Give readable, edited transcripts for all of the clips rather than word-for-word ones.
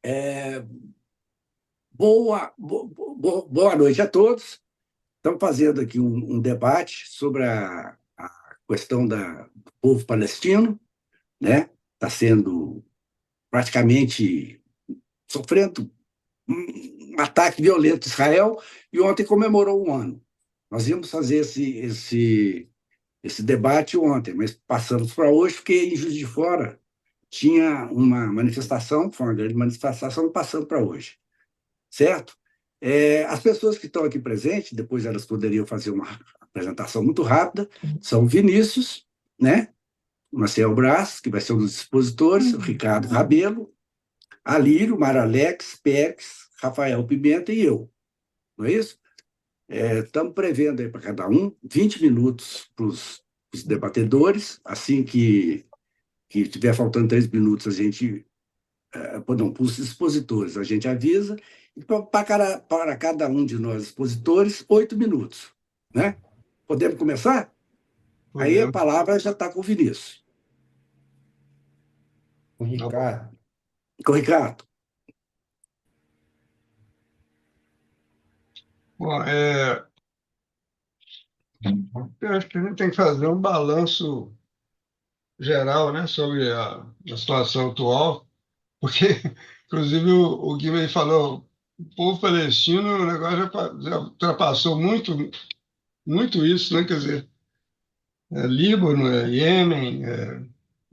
É, boa noite a todos. Estamos fazendo aqui um debate sobre a questão do povo palestino, né? Está sendo praticamente sofrendo um ataque violento de Israel e ontem comemorou um ano. Nós íamos fazer esse debate ontem, mas passamos para hoje porque em Juiz de Fora tinha uma manifestação, foi uma grande manifestação, passando para hoje. Certo? As pessoas que estão aqui presentes, depois elas poderiam fazer uma apresentação muito rápida, são o Vinícius, né? O Marcel Braz, que vai ser um dos expositores, o Ricardo Rabelo, Alírio, Maralex, Pex, Rafael Pimenta e eu, não é isso? Estamos prevendo aí para cada um 20 minutos para os debatedores, assim que tiver faltando 3 minutos, a gente não, para os expositores, a gente avisa, e para cada um de nós expositores, 8 minutos. Né? Podemos começar? Aí a Podemos. palavra já está com o Vinícius. O Tá bom. Ricardo. Com o Ricardo. Bom, eu acho que a gente tem que fazer um balanço geral, né, sobre a situação atual, porque, inclusive, o Guilherme falou, o povo palestino, o negócio já ultrapassou muito, muito isso, né, quer dizer, Líbano, Iêmen,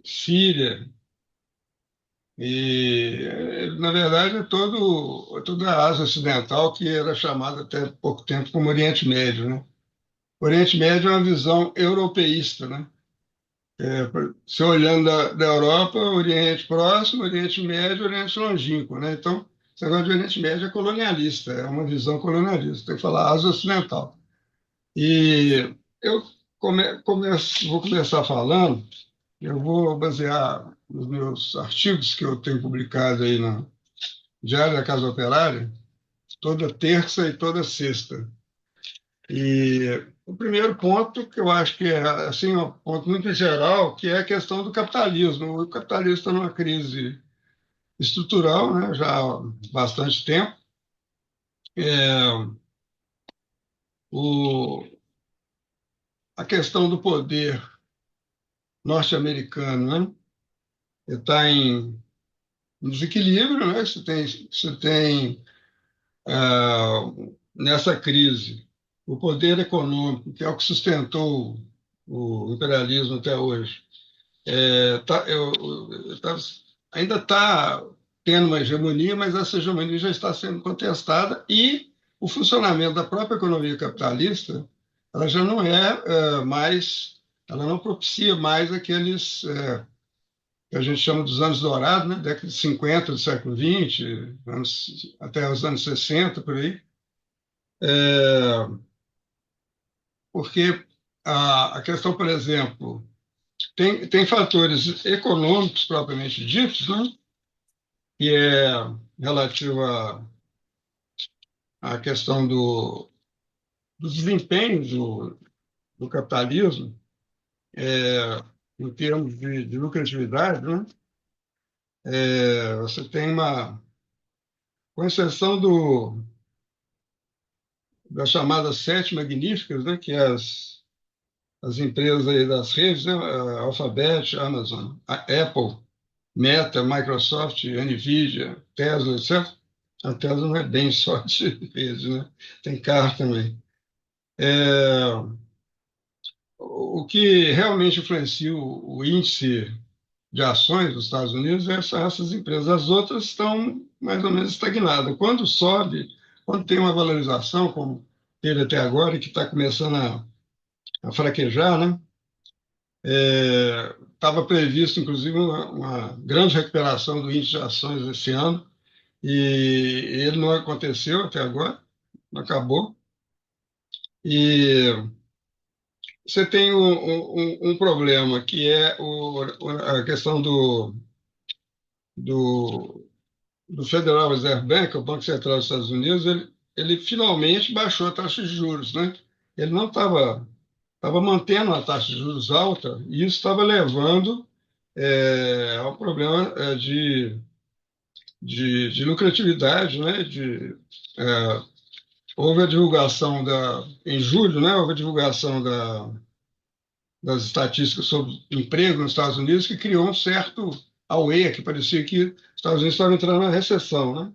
Síria, e, na verdade, toda a Ásia Ocidental, que era chamada até pouco tempo como Oriente Médio, né? O Oriente Médio é uma visão europeísta, né? Se olhando da Europa, Oriente Próximo, Oriente Médio, Oriente Longínquo, né? Então, esse negócio de Oriente Médio é colonialista, é uma visão colonialista, tem que falar Ásia Ocidental. E eu vou começar falando, eu vou basear nos meus artigos que eu tenho publicado aí no Diário da Casa Operária, toda terça e toda sexta. E o primeiro ponto, que eu acho que é assim, um ponto muito geral, que é a questão do capitalismo. O capitalismo está numa crise estrutural, né, já há bastante tempo. É, o, a questão do poder norte-americano, né, está em desequilíbrio, né? Você tem nessa crise o poder econômico, que é o que sustentou o imperialismo até hoje. Tá, ainda está tendo uma hegemonia, mas essa hegemonia já está sendo contestada e o funcionamento da própria economia capitalista, ela já não mais, ela não propicia mais aqueles que a gente chama dos anos dourados, né? Década de 50 do século XX, até os anos 60, por aí, é, porque a questão, por exemplo, tem fatores econômicos propriamente ditos, né? Que é relativo à questão do desempenho do capitalismo em termos de lucratividade, né? Você tem com exceção das chamadas sete magníficas, né? Que é as empresas aí das redes, né? A Alphabet, Amazon, a Apple, Meta, Microsoft, Nvidia, Tesla, etc. A Tesla não é bem só de rede, né? Tem carro também. É, o que realmente influencia o índice de ações dos Estados Unidos são essas empresas. As outras estão mais ou menos estagnadas. Quando sobe, quando tem uma valorização, como teve até agora, e que está começando a fraquejar, né? Estava previsto, inclusive, uma grande recuperação do índice de ações esse ano, e ele não aconteceu até agora, não acabou. E você tem um problema, que é a questão do, do Federal Reserve Bank, o Banco Central dos Estados Unidos. Ele finalmente baixou a taxa de juros, né? Ele não estava mantendo a taxa de juros alta, e isso estava levando é um problema de lucratividade, né? É, houve a divulgação em julho, né? Houve a divulgação das estatísticas sobre emprego nos Estados Unidos que criou um certo auê, que parecia que os Estados Unidos estavam entrando na recessão, né?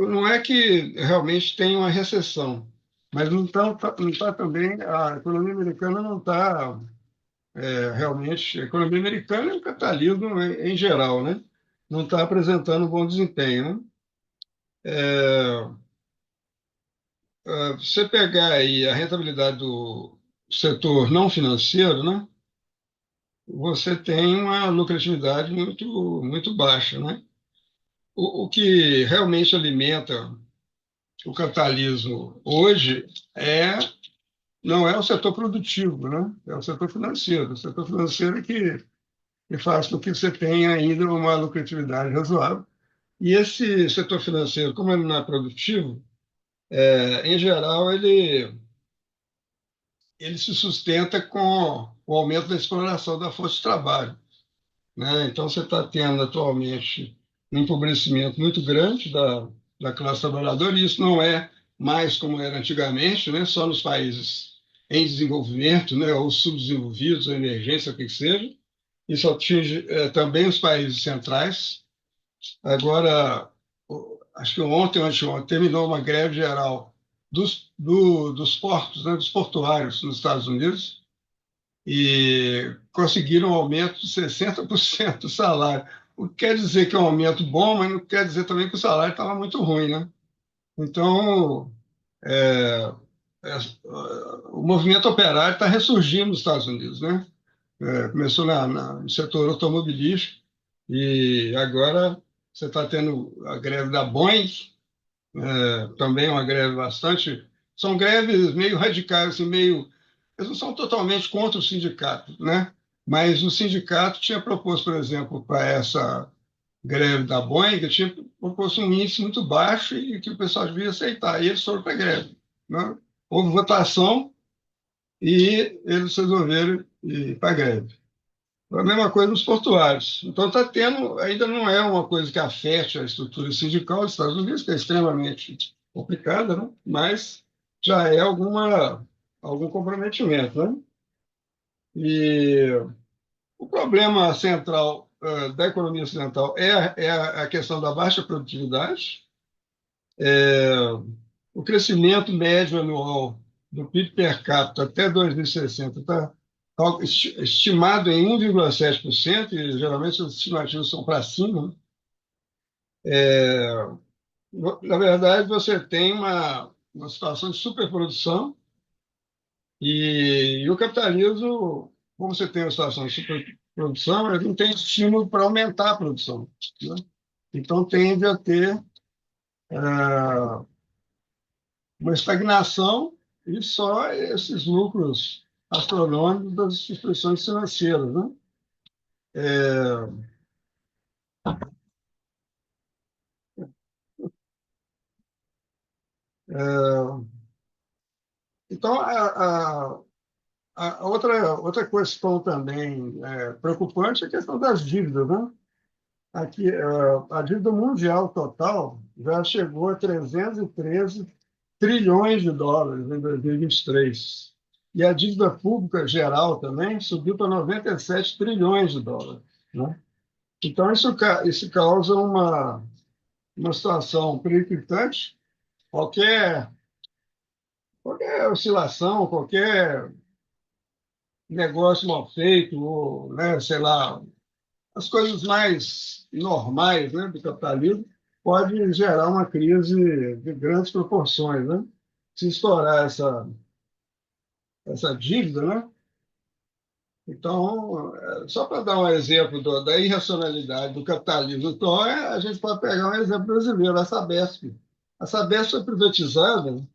Não é que realmente tem uma recessão, mas não tá também, a economia americana não está realmente, a economia americana e o capitalismo em geral, né? Não está apresentando um bom desempenho, né? É, você pegar aí a rentabilidade do setor não financeiro, né? Você tem uma lucratividade muito baixa, né? O que realmente alimenta o capitalismo hoje não é o setor produtivo, né? É o setor financeiro. O setor financeiro que faz com que você tenha ainda uma lucratividade razoável. E esse setor financeiro, como ele não é produtivo, em geral, ele se sustenta com o aumento da exploração da força de trabalho, né? Então, você está tendo atualmente um empobrecimento muito grande da classe trabalhadora, e isso não é mais como era antigamente, né? Só nos países em desenvolvimento, né? Ou subdesenvolvidos, ou emergência, o que seja. Isso atinge também os países centrais. Agora, acho que ontem ou anteontem, terminou uma greve geral dos portos, né? Dos portuários nos Estados Unidos, e conseguiram um aumento de 60% do salário. O que quer dizer que é um aumento bom, mas não quer dizer também que o salário estava muito ruim, né? Então, é, é, o movimento operário está ressurgindo nos Estados Unidos, né? Começou no setor automobilístico e agora você está tendo a greve da Boeing, também uma greve bastante. São greves meio radicais, assim, meio. Eles não são totalmente contra o sindicato, né? Mas o sindicato tinha proposto, por exemplo, para essa greve da Boeing, que tinha proposto um índice muito baixo e que o pessoal devia aceitar. E eles foram para a greve, né? Houve votação e eles resolveram ir para a greve. A mesma coisa nos portuários. Então, está tendo, ainda não é uma coisa que afete a estrutura sindical dos Estados Unidos, que é extremamente complicada, né? Mas já é algum comprometimento, né? E o problema central da economia ocidental é a questão da baixa produtividade. O crescimento médio anual do PIB per capita até 2060 está estimado em 1,7%, e geralmente as estimativas são para cima, né? Na verdade, você tem uma situação de superprodução e o capitalismo, como você tem uma situação de superprodução, ele não tem estímulo para aumentar a produção, né? Então, tende a ter uma estagnação e só esses lucros astronômicos das instituições financeiras, né? É, é, então, a outra questão também preocupante é a questão das dívidas, né? Aqui, a dívida mundial total já chegou a 313 trilhões de dólares em 2023. E a dívida pública geral também subiu para 97 trilhões de dólares, né? Então, isso causa uma situação preocupante. Qualquer oscilação, qualquer negócio mal feito, ou, né, sei lá, as coisas mais normais, né, do capitalismo, pode gerar uma crise de grandes proporções, né? Se estourar essa dívida, né? Então, só para dar um exemplo da irracionalidade do capitalismo, então, a gente pode pegar um exemplo brasileiro, a Sabesp. A Sabesp foi privatizada,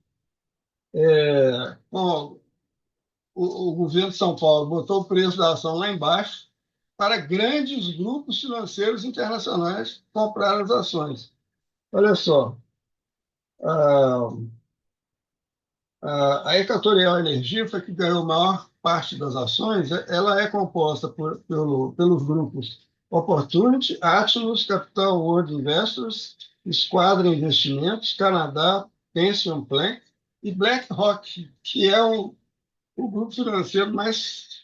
com o governo de São Paulo botou o preço da ação lá embaixo para grandes grupos financeiros internacionais comprar as ações. Olha só, ah, A Equatorial Energia foi que ganhou a maior parte das ações. Ela é composta pelos grupos Opportunity, Atlas, Capital World Investors, Esquadra Investimentos, Canadá, Pension Plan e BlackRock, que é o grupo financeiro mais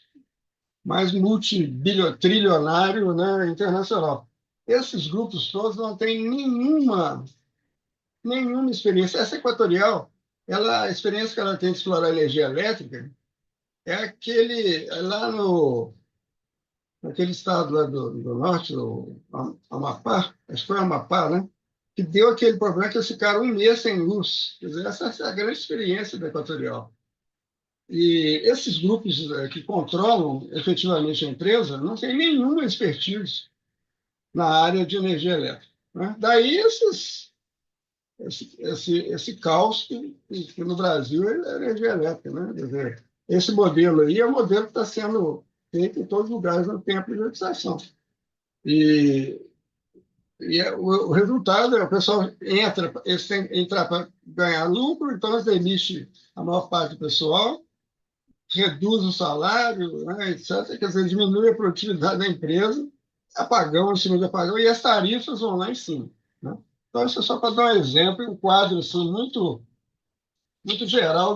multitrilionário, né, internacional. Esses grupos todos não têm nenhuma experiência. Essa Equatorial, a experiência que ela tem de explorar energia elétrica é lá naquele estado lá do norte, o Amapá, acho que foi Amapá, né? Que deu aquele problema que eles ficaram um mês sem luz. Quer dizer, essa é a grande experiência da Equatorial. E esses grupos que controlam efetivamente a empresa não têm nenhuma expertise na área de energia elétrica, né? Daí esse caos que no Brasil é energia elétrica, né? Quer dizer, esse modelo aí é o modelo que está sendo feito em todos os lugares no tempo de privatização. E, o resultado é o pessoal entra, eles têm que entrar para ganhar lucro, então eles demitem a maior parte do pessoal, reduz o salário, né, etc. Quer dizer, diminui a produtividade da empresa, apagão em cima de apagão, e as tarifas vão lá em cima, né? Então, isso é só para dar um exemplo, um quadro assim, muito geral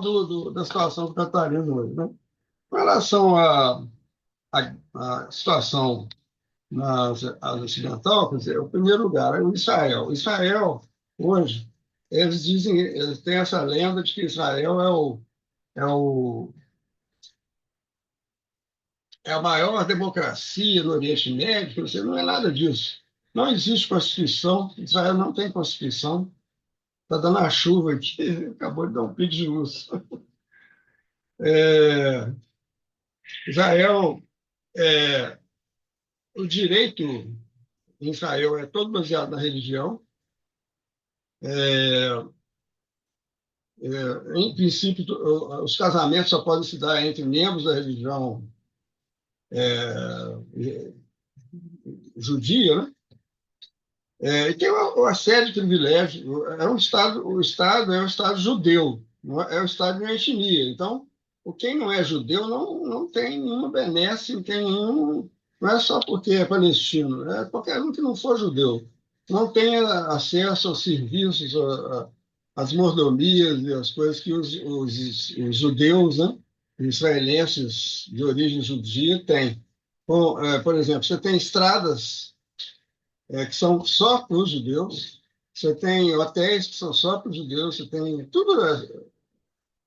da situação do capitalismo hoje, né? Com relação à situação na Ásia Ocidental, quer dizer, o primeiro lugar é o Israel. Israel, hoje, eles dizem, eles têm essa lenda de que Israel é o é a maior democracia no Oriente Médio, você não é nada disso. Não existe Constituição, Israel não tem Constituição. Está dando a chuva aqui, acabou de dar um pico de luz. É, Israel, é, o direito em Israel é todo baseado na religião. É, em princípio, os casamentos só podem se dar entre membros da religião é, judia, né? E tem uma série de privilégios. O Estado é um Estado judeu, não é o Estado de uma etnia. Então, quem não é judeu não tem nenhuma benesse, não tem nenhum. Não é só porque é palestino, é qualquer um que não for judeu. Não tem acesso aos serviços, às mordomias e às coisas que os judeus, né, os israelenses de origem judia têm. Bom, por exemplo, você tem estradas que são só para os judeus, você tem hotéis que são só para os judeus, você tem tudo.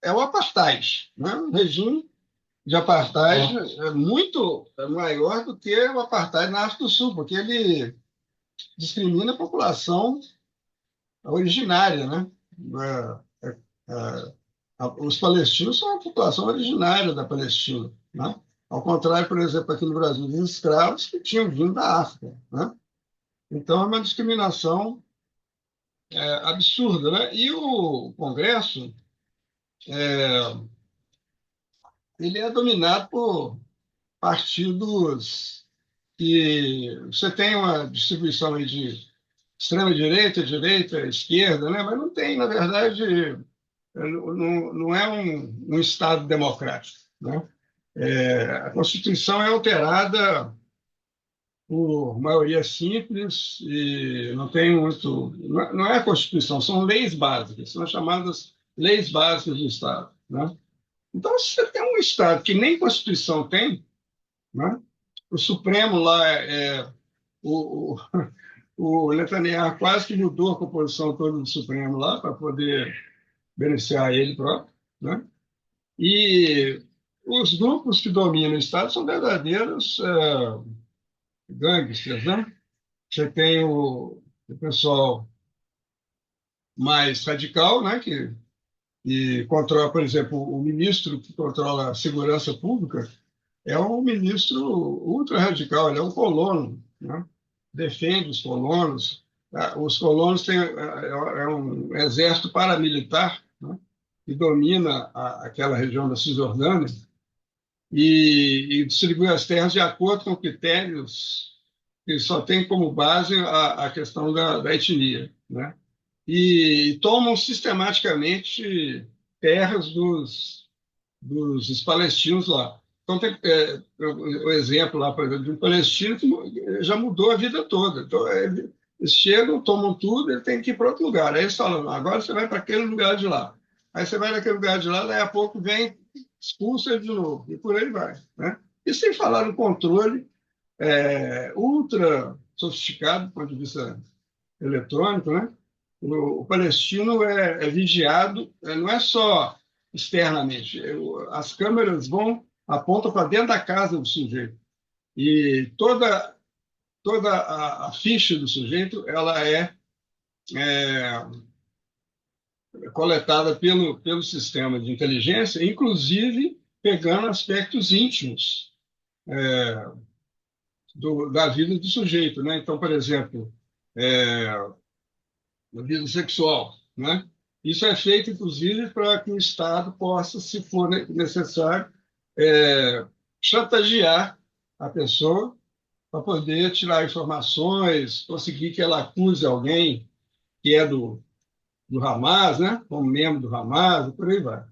É o apartheid, né? Um regime de apartheid é muito maior do que o apartheid na África do Sul, porque ele discrimina a população originária, né? Os palestinos são a população originária da Palestina, né? Ao contrário, por exemplo, aqui no Brasil, dos escravos que tinham vindo da África, né? Então, é uma discriminação absurda, né? E o Congresso, é, ele é dominado por partidos que você tem uma distribuição aí de extrema direita, direita, esquerda, né? Mas não tem, na verdade, não é um Estado democrático, né? A Constituição é alterada por maioria simples e não tem muito. Não é a Constituição, são leis básicas, são chamadas leis básicas do Estado, né? Então, se você tem um Estado que nem Constituição tem, né? O Supremo lá o, o Netanyahu quase que mudou a composição toda do Supremo lá para poder beneficiar ele próprio, né? E os grupos que dominam o Estado são verdadeiros gangsters, né? Você tem o pessoal mais radical, né? Que controla, por exemplo, o ministro que controla a segurança pública é um ministro ultra radical, ele é um colono, né? Defende os colonos. Os colonos têm um exército paramilitar, né? Que domina aquela região da Cisjordânia e distribui as terras de acordo com critérios que só tem como base a questão da etnia, né? E tomam sistematicamente terras dos palestinos lá. Então, tem o exemplo lá, por exemplo, de um palestino que já mudou a vida toda. Então, eles chegam, tomam tudo, ele tem que ir para outro lugar. Aí eles falam, "Não, agora você vai para aquele lugar de lá." Aí você vai naquele lugar de lá, daí a pouco vem, expulsa ele de novo, e por aí vai. Né? E sem falar no controle ultra sofisticado do ponto de vista eletrônico, né? O palestino é vigiado, não é só externamente. As câmeras apontam para dentro da casa do sujeito. E toda a ficha do sujeito ela é coletada pelo sistema de inteligência, inclusive pegando aspectos íntimos da vida do sujeito. Né? Então, por exemplo, na vida sexual, né? Isso é feito, inclusive, para que o Estado possa, se for necessário, chantagear a pessoa para poder tirar informações, conseguir que ela acuse alguém que é do Hamas, né? Como membro do Hamas, e por aí vai.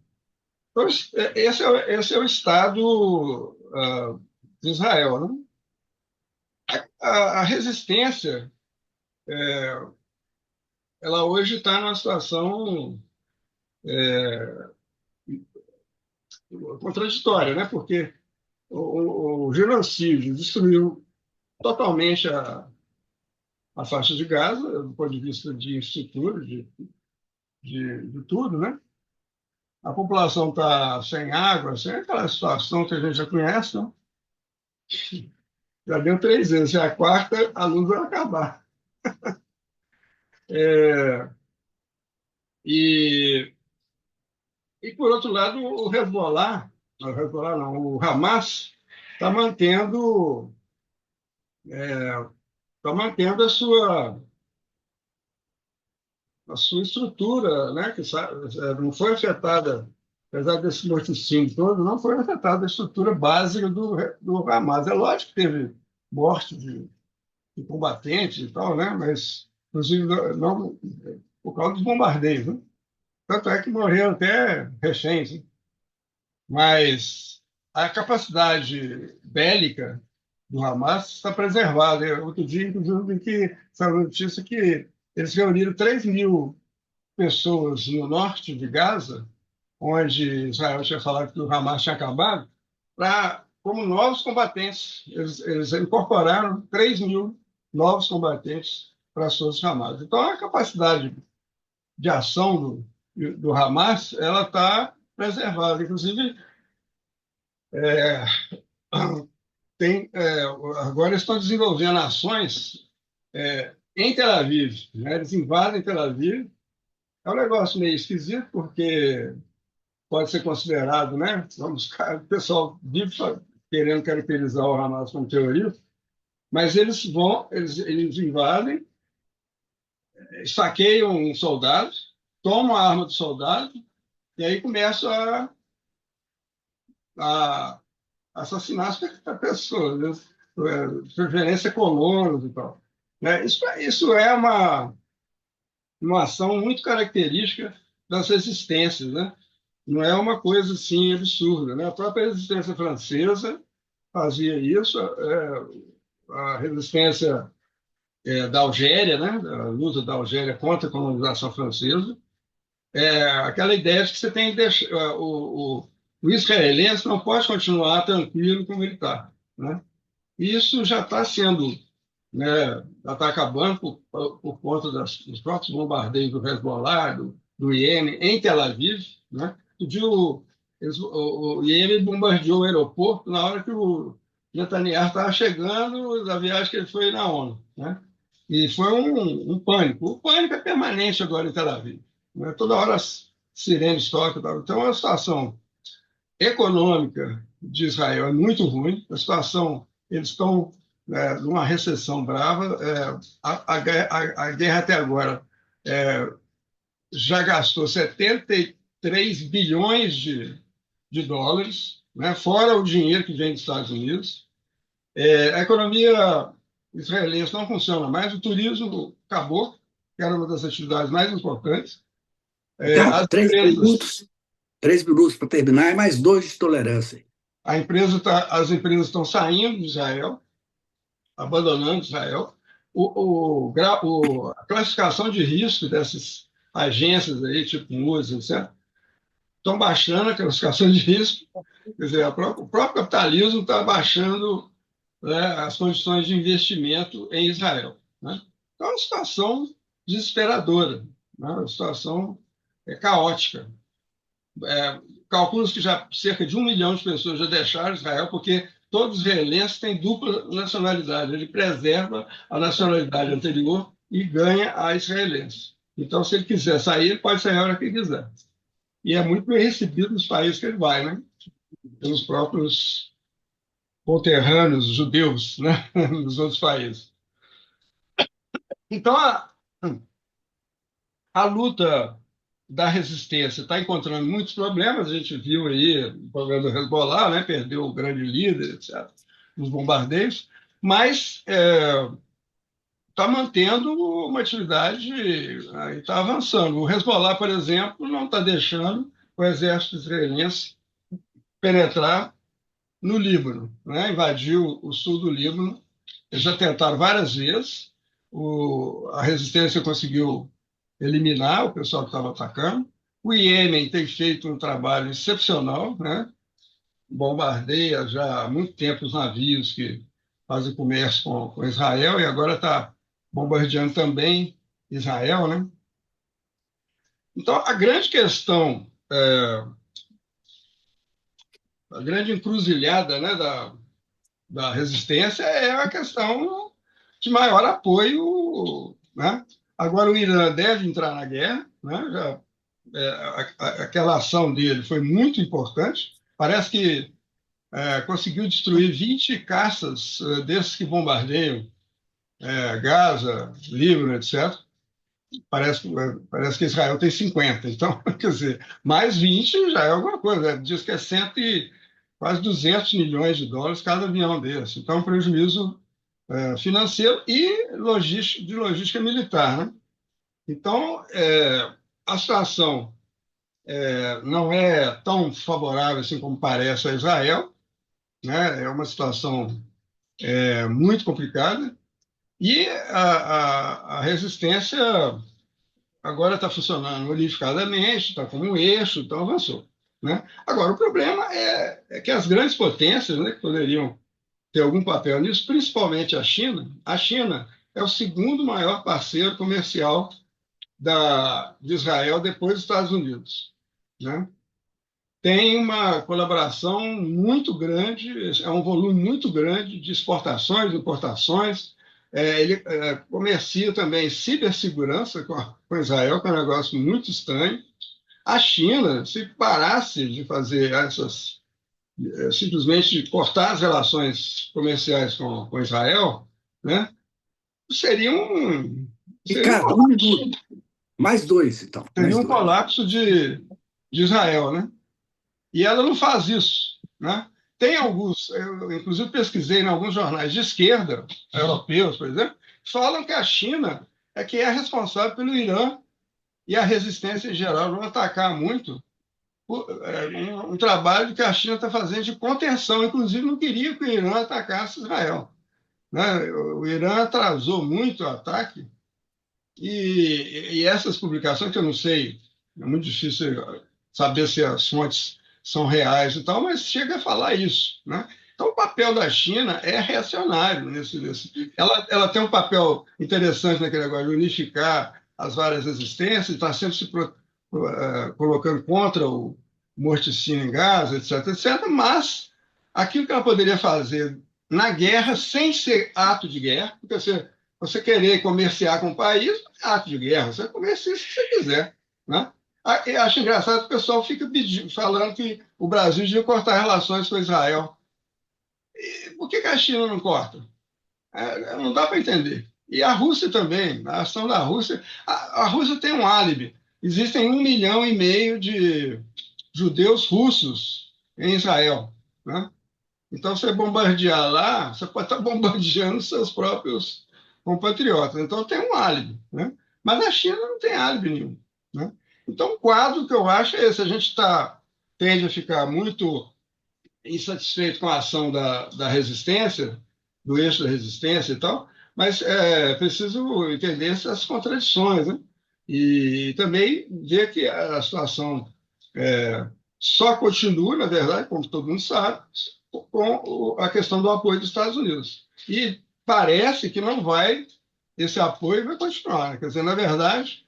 Então, esse é o Estado de Israel, né? A resistência, ela hoje está numa situação contraditória, né? Porque o genocídio destruiu totalmente a faixa de Gaza, do ponto de vista de estrutura, de tudo, né? A população está sem água, sem aquela situação que a gente já conhece, né? Já deu 3 vezes, já a quarta, a luz vai acabar. É, e, e, por outro lado, o Hezbollah não, o Hamas está mantendo a sua estrutura, né, que não foi afetada, apesar desse morticínio todo, não foi afetada a estrutura básica do Hamas. É lógico que teve morte de combatentes e tal, né, mas, inclusive, não, por causa dos bombardeios. Né? Tanto é que morreram até reféns. Né? Mas a capacidade bélica do Hamas está preservada. Outro dia, inclusive, que saiu a notícia que eles reuniram 3.000 pessoas no norte de Gaza, onde Israel tinha falado que o Hamas tinha acabado, como novos combatentes. Eles incorporaram 3.000 novos combatentes para as forças Hamas. Então, a capacidade de ação do Hamas ela está preservada. Inclusive, é, agora eles estão desenvolvendo ações em Tel Aviv. Né? Eles invadem Tel Aviv. É um negócio meio esquisito, porque pode ser considerado, né? O pessoal vive querendo caracterizar o Hamas como terrorista, mas eles invadem, saqueiam um soldado, tomam a arma do soldado e aí começam a assassinar as pessoas, né? De preferência colonos e tal. Né? Isso é uma ação muito característica das resistências, né? Não é uma coisa assim absurda, né? A própria resistência francesa fazia isso, a resistência da Algéria, né? A luta da Algéria contra a colonização francesa, aquela ideia de que você tem que deixar o israelense não pode continuar tranquilo como ele está, né? E isso já está sendo, né? Já está acabando por conta dos próprios bombardeios do Hezbollah, do Iêmen em Tel Aviv, né? O Iêmen bombardeou o aeroporto na hora que o Netanyahu estava chegando da viagem que ele foi na ONU, né? E foi um pânico. O pânico é permanente agora em Tel Aviv. Né? Toda hora as sirenes tocam. Tal. Então, a situação econômica de Israel é muito ruim. Eles estão numa recessão brava. A guerra até agora já gastou 73 bilhões de dólares, né? Fora o dinheiro que vem dos Estados Unidos. A economia israelense não funciona mais, o turismo acabou, que era uma das atividades mais importantes. As Três empresas minutos. 3 minutos para terminar e mais dois de tolerância. As empresas estão saindo de Israel, abandonando Israel. A classificação de risco dessas agências aí, tipo Moody's, etc., estão baixando a classificação de risco. Quer dizer, o próprio capitalismo está baixando, né, as condições de investimento em Israel. Né? Então, é uma situação desesperadora, né? Uma situação caótica. Calcula-se que já cerca de 1 milhão de pessoas já deixaram Israel, porque todos os israelenses têm dupla nacionalidade. Ele preserva a nacionalidade anterior e ganha a israelense. Então, se ele quiser sair, ele pode sair a hora que quiser. E é muito bem recebido nos países que ele vai, né? Pelos próprios conterrâneos judeus, né? Nos outros países. Então, a luta da resistência está encontrando muitos problemas. A gente viu aí o problema do Hezbollah, né? Perdeu o grande líder, etc., nos bombardeios, mas está mantendo uma atividade e está avançando. O Hezbollah, por exemplo, não está deixando o exército israelense penetrar no Líbano, né? Invadiu o sul do Líbano. Eles já tentaram várias vezes. A resistência conseguiu eliminar o pessoal que estava atacando. O Iêmen tem feito um trabalho excepcional, né? Bombardeia já há muito tempo os navios que fazem comércio com Israel e agora está bombardeando também Israel, né? Então, a grande questão, a grande encruzilhada, né, da resistência é a questão de maior apoio, né? Agora o Irã deve entrar na guerra, né? Aquela ação dele foi muito importante. Parece que conseguiu destruir 20 caças desses que bombardeiam Gaza, Líbano, etc. Parece que Israel tem 50. Então, quer dizer, mais 20 já é alguma coisa. Diz que é quase 200 milhões de dólares cada avião desse. Então, é um prejuízo financeiro e de logística militar, né? Então, a situação não é tão favorável assim como parece a Israel, né? É uma situação muito complicada e a resistência agora está funcionando unificadamente, está como um eixo, então avançou, né? Agora, o problema é que as grandes potências, né, que poderiam ter algum papel nisso, principalmente a China é o segundo maior parceiro comercial de Israel depois dos Estados Unidos, né? Tem uma colaboração muito grande, é um volume muito grande de exportações, importações. Ele comercia também cibersegurança com Israel, que é um negócio muito estranho. A China, se parasse de fazer simplesmente cortar as relações comerciais com Israel, né, seria um, seria um Ricardo, 1 minuto. Mais dois, então. seria Mais um dois. colapso de Israel, né? E ela não faz isso, né? Tem alguns, eu inclusive pesquisei em alguns jornais de esquerda, europeus, por exemplo, falam que a China é que é responsável pelo Irã e a resistência em geral não atacar muito um trabalho que a China está fazendo de contenção, inclusive não queria que o Irã atacasse Israel, né? O Irã atrasou muito o ataque e essas publicações, que eu não sei, é muito difícil saber se as fontes são reais e tal, mas chega a falar isso, né? Então, o papel da China é reacionário ela tem um papel interessante naquele negócio de unificar as várias resistências, está sempre colocando contra o morticínio em Gaza, etc., etc., mas aquilo que ela poderia fazer na guerra, sem ser ato de guerra, porque você querer comerciar com o país é ato de guerra, você comercia se você quiser, né? Eu acho engraçado que o pessoal fica falando que o Brasil devia cortar relações com Israel. E por que a China não corta? Não dá para entender. E a Rússia também, a ação da Rússia. A Rússia tem um álibi. Existem 1,5 milhão de judeus russos em Israel, né? Então, você bombardear lá, você pode estar bombardeando seus próprios compatriotas. Então, tem um álibi, né? Mas a China não tem álibi nenhum, né? Então, o quadro que eu acho é esse. A gente está tende a ficar muito insatisfeito com a ação da resistência, do eixo da resistência e tal, mas é preciso entender essas contradições, né? E também ver que a situação é, só continua, na verdade, como todo mundo sabe, com a questão do apoio dos Estados Unidos. E parece que não vai, esse apoio vai continuar. Quer dizer, na verdade,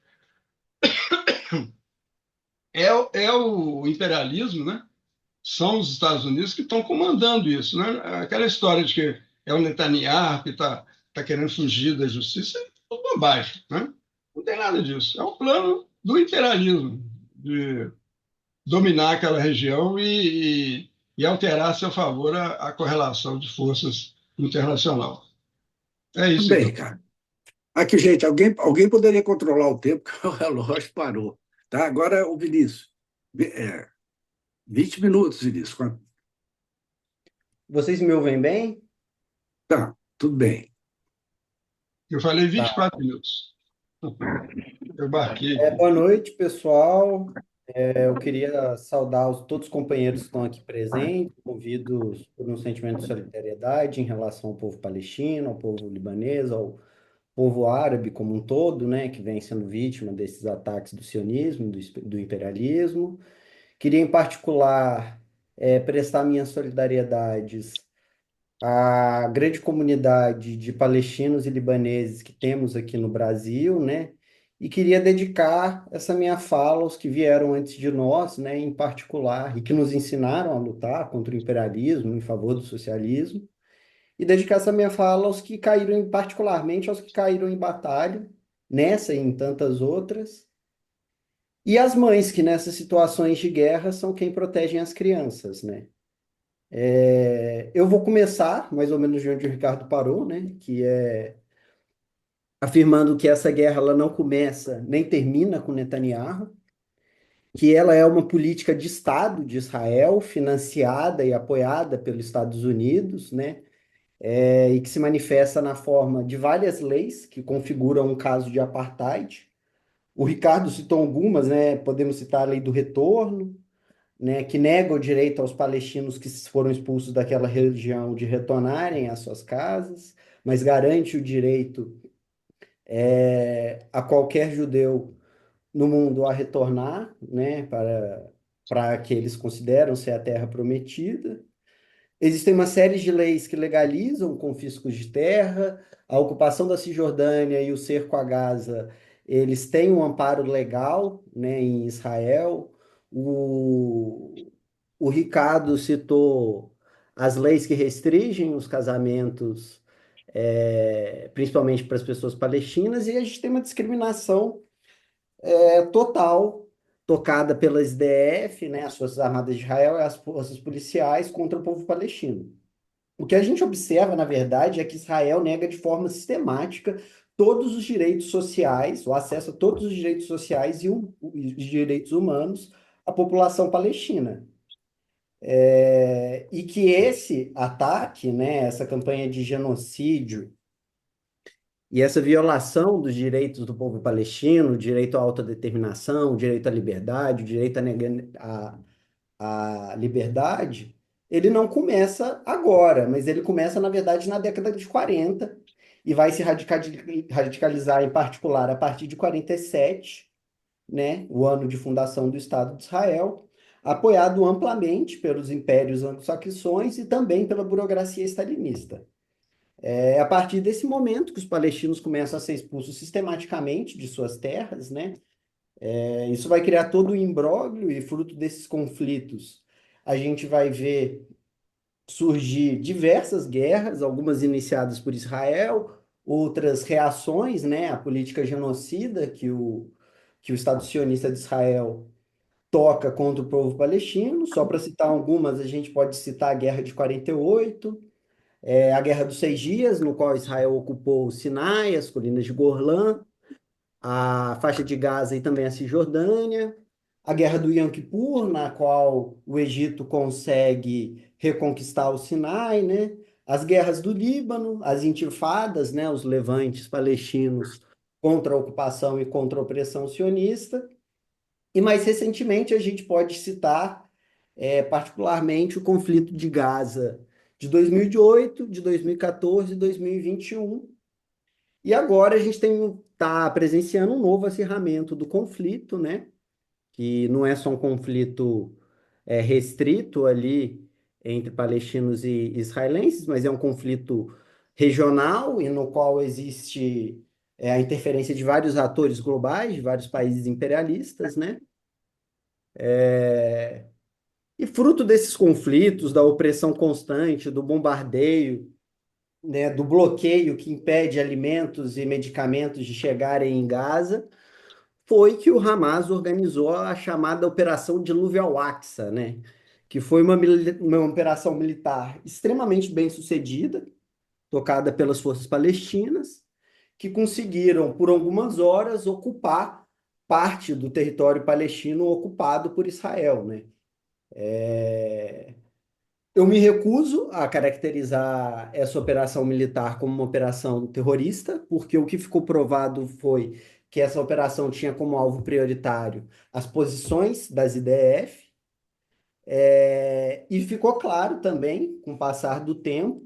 é o imperialismo, né? São os Estados Unidos que estão comandando isso, né? Aquela história de que é o Netanyahu que está querendo fugir da justiça é tudo bobagem, né? Não tem nada disso. É um plano do imperialismo de dominar aquela região e alterar a seu favor a correlação de forças internacional. É Tudo isso, bem, então. cara. Aqui, gente, alguém poderia controlar o tempo, que o relógio parou. Tá? Agora, o Vinícius. 20 minutos, Vinícius. Vocês me ouvem bem? Tá, tudo bem. Eu falei Tá. 24 minutos. Eu marquei aqui. Boa noite, pessoal. Eu queria saudar todos os companheiros que estão aqui presentes, movidos por um sentimento de solidariedade em relação ao povo palestino, ao povo libanês, ao povo árabe como um todo, né, que vem sendo vítima desses ataques do sionismo, do imperialismo. Queria, em particular, prestar minhas solidariedades a grande comunidade de palestinos e libaneses que temos aqui no Brasil, né? E queria dedicar essa minha fala aos que vieram antes de nós, né, em particular, e que nos ensinaram a lutar contra o imperialismo, em favor do socialismo, e dedicar essa minha fala aos que caíram, particularmente aos que caíram em batalha, nessa e em tantas outras, e as mães que nessas situações de guerra são quem protegem as crianças, né? Eu vou começar, mais ou menos de onde o Ricardo parou, né? Que é afirmando que essa guerra ela não começa nem termina com Netanyahu, que ela é uma política de Estado de Israel, financiada e apoiada pelos Estados Unidos, né? E que se manifesta na forma de várias leis que configuram um caso de apartheid. O Ricardo citou algumas, né? Podemos citar a lei do retorno, né, que nega o direito aos palestinos que foram expulsos daquela região de retornarem às suas casas, mas garante o direito a qualquer judeu no mundo a retornar, né, para que eles consideram ser a terra prometida. Existem uma série de leis que legalizam confiscos de terra, a ocupação da Cisjordânia e o cerco a Gaza, eles têm um amparo legal, né, em Israel. O Ricardo citou as leis que restringem os casamentos, principalmente para as pessoas palestinas, e a gente tem uma discriminação total, tocada pela SDF, né, as Forças Armadas de Israel e as forças policiais contra o povo palestino. O que a gente observa, na verdade, é que Israel nega de forma sistemática todos os direitos sociais, o acesso a todos os direitos sociais e os direitos humanos à população palestina. E que esse ataque, né, essa campanha de genocídio e essa violação dos direitos do povo palestino, o direito à autodeterminação, o direito à liberdade, o direito à liberdade, ele não começa agora, mas ele começa, na verdade, na década de 40 e vai se radicalizar, em particular, a partir de 47, né, o ano de fundação do Estado de Israel, apoiado amplamente pelos impérios anglo-saxões e também pela burocracia stalinista. É a partir desse momento que os palestinos começam a ser expulsos sistematicamente de suas terras, né? Isso vai criar todo o imbróglio e fruto desses conflitos. A gente vai ver surgir diversas guerras, algumas iniciadas por Israel, outras reações, né, à política genocida que o Estado sionista de Israel toca contra o povo palestino. Só para citar algumas, a gente pode citar a Guerra de 48, a Guerra dos Seis Dias, no qual Israel ocupou o Sinai, as colinas de Golã, a faixa de Gaza e também a Cisjordânia, a Guerra do Yom Kippur, na qual o Egito consegue reconquistar o Sinai, né? As guerras do Líbano, as intifadas, né? Os levantes palestinos contra a ocupação e contra a opressão sionista. E mais recentemente a gente pode citar particularmente o conflito de Gaza de 2008, de 2014 e 2021. E agora a gente está presenciando um novo acirramento do conflito, né? Que não é só um conflito restrito ali entre palestinos e israelenses, mas é um conflito regional e no qual existe a interferência de vários atores globais, de vários países imperialistas, né? E fruto desses conflitos, da opressão constante, do bombardeio, né, do bloqueio que impede alimentos e medicamentos de chegarem em Gaza, foi que o Hamas organizou a chamada Operação Dilúvio al-Aqsa, né? Que foi uma operação militar extremamente bem sucedida, tocada pelas forças palestinas, que conseguiram, por algumas horas, ocupar parte do território palestino ocupado por Israel, né? Eu me recuso a caracterizar essa operação militar como uma operação terrorista, porque o que ficou provado foi que essa operação tinha como alvo prioritário as posições das IDF, e ficou claro também, com o passar do tempo,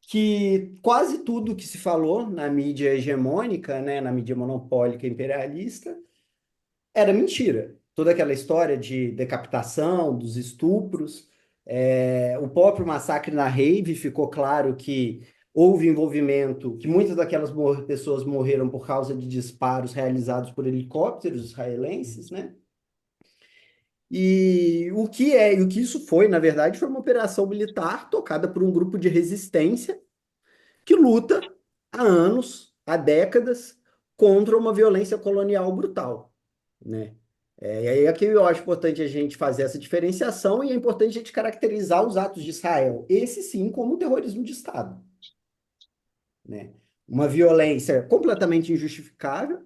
que quase tudo que se falou na mídia hegemônica, né, na mídia monopólica imperialista, era mentira. Toda aquela história de decapitação, dos estupros, o próprio massacre na Rave ficou claro que houve envolvimento, que muitas daquelas pessoas morreram por causa de disparos realizados por helicópteros israelenses, né? E o que isso foi, na verdade, foi uma operação militar tocada por um grupo de resistência que luta há anos, há décadas, contra uma violência colonial brutal, né? E aí aqui eu acho importante a gente fazer essa diferenciação e é importante a gente caracterizar os atos de Israel, esse sim, como terrorismo de Estado, né? Uma violência completamente injustificável,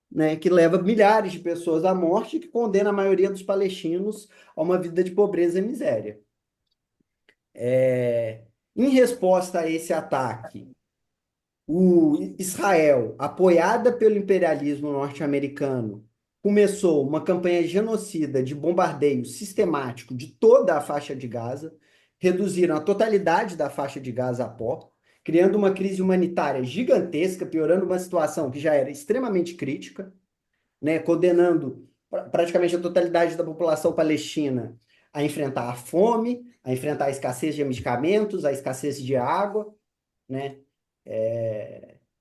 né, que leva milhares de pessoas à morte e que condena a maioria dos palestinos a uma vida de pobreza e miséria. Em resposta a esse ataque, o Israel, apoiada pelo imperialismo norte-americano, começou uma campanha genocida de bombardeio sistemático de toda a faixa de Gaza, reduziram a totalidade da faixa de Gaza a pó, criando uma crise humanitária gigantesca, piorando uma situação que já era extremamente crítica, né, condenando praticamente a totalidade da população palestina a enfrentar a fome, a enfrentar a escassez de medicamentos, a escassez de água, né?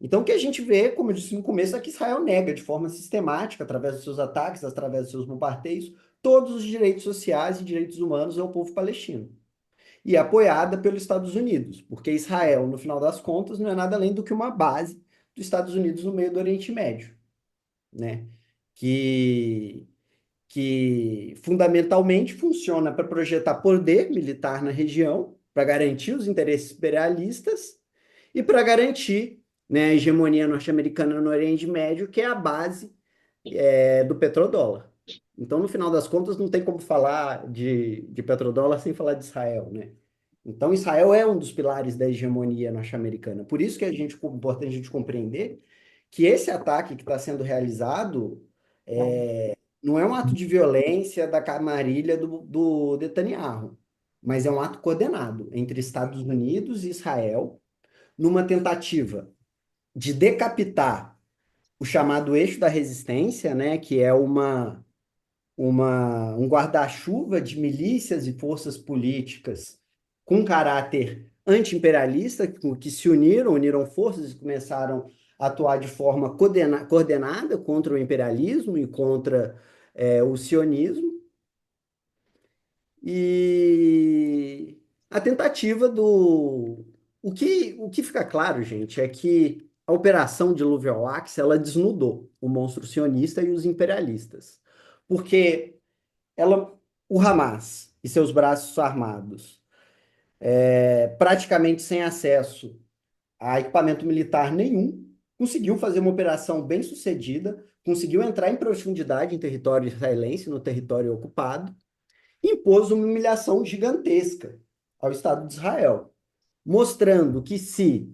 Então, o que a gente vê, como eu disse no começo, é que Israel nega de forma sistemática, através dos seus ataques, através dos seus bombardeios, todos os direitos sociais e direitos humanos ao povo palestino. E é apoiada pelos Estados Unidos, porque Israel, no final das contas, não é nada além do que uma base dos Estados Unidos no meio do Oriente Médio, né? Que, que fundamentalmente funciona para projetar poder militar na região, para garantir os interesses imperialistas e para garantir, né, a hegemonia norte-americana no Oriente Médio, que é a base do petrodólar. Então, no final das contas, não tem como falar de petrodólar sem falar de Israel, né? Então, Israel é um dos pilares da hegemonia norte-americana. Por isso que é importante a gente compreender que esse ataque que está sendo realizado não é um ato de violência da camarilha do Netanyahu, mas é um ato coordenado entre Estados Unidos e Israel numa tentativa de decapitar o chamado eixo da resistência, né, que é um guarda-chuva de milícias e forças políticas com caráter anti-imperialista, que se uniram forças e começaram a atuar de forma coordenada contra o imperialismo e contra o sionismo. E a tentativa do. O que fica claro, gente, é que a Operação Dilúvio ao Axis, ela desnudou o monstro sionista e os imperialistas. Porque o Hamas e seus braços armados, praticamente sem acesso a equipamento militar nenhum, conseguiu fazer uma operação bem sucedida, conseguiu entrar em profundidade em território israelense, no território ocupado, impôs uma humilhação gigantesca ao Estado de Israel, mostrando que se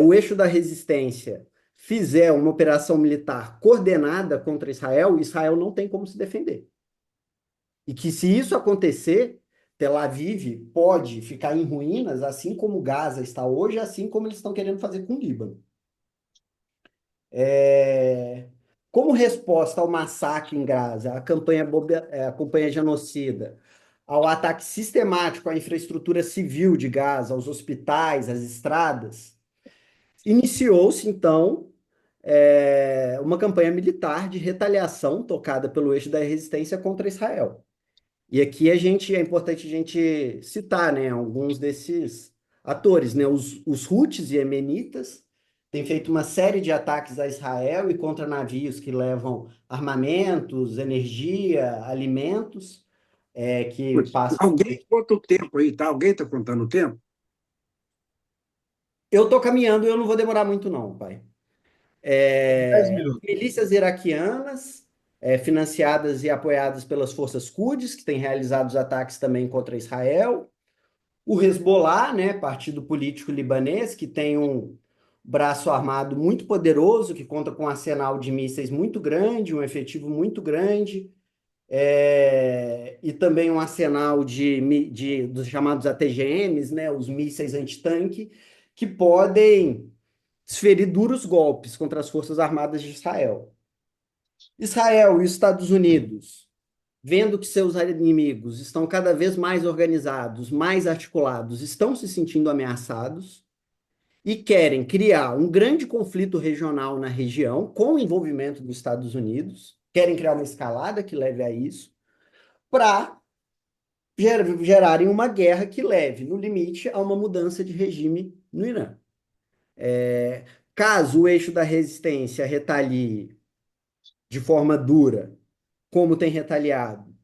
o eixo da resistência fizer uma operação militar coordenada contra Israel, Israel não tem como se defender. E que se isso acontecer, Tel Aviv pode ficar em ruínas, assim como Gaza está hoje, assim como eles estão querendo fazer com o Líbano. É, Como resposta ao massacre em Gaza, a campanha genocida, ao ataque sistemático à infraestrutura civil de Gaza, aos hospitais, às estradas, iniciou-se, então, uma campanha militar de retaliação tocada pelo eixo da resistência contra Israel. E aqui é importante a gente citar, né, alguns desses atores, né, os Houthis e Iemenitas têm feito uma série de ataques a Israel e contra navios que levam armamentos, energia, alimentos, que passam. Alguém conta o tempo aí, tá? Alguém está contando o tempo? Eu estou caminhando, eu não vou demorar muito não, pai. 10 minutos. Milícias iraquianas, financiadas e apoiadas pelas forças Quds, que têm realizado os ataques também contra Israel. O Hezbollah, né, partido político libanês, que tem um braço armado muito poderoso, que conta com um arsenal de mísseis muito grande, um efetivo muito grande, e também um arsenal dos chamados ATGMs, né, os mísseis antitanque, que podem desferir duros golpes contra as forças armadas de Israel. Israel e os Estados Unidos, vendo que seus inimigos estão cada vez mais organizados, mais articulados, estão se sentindo ameaçados e querem criar um grande conflito regional na região, com o envolvimento dos Estados Unidos, querem criar uma escalada que leve a isso, para gerarem uma guerra que leve, no limite, a uma mudança de regime no Irã. Caso o eixo da resistência retalie de forma dura, como tem retaliado,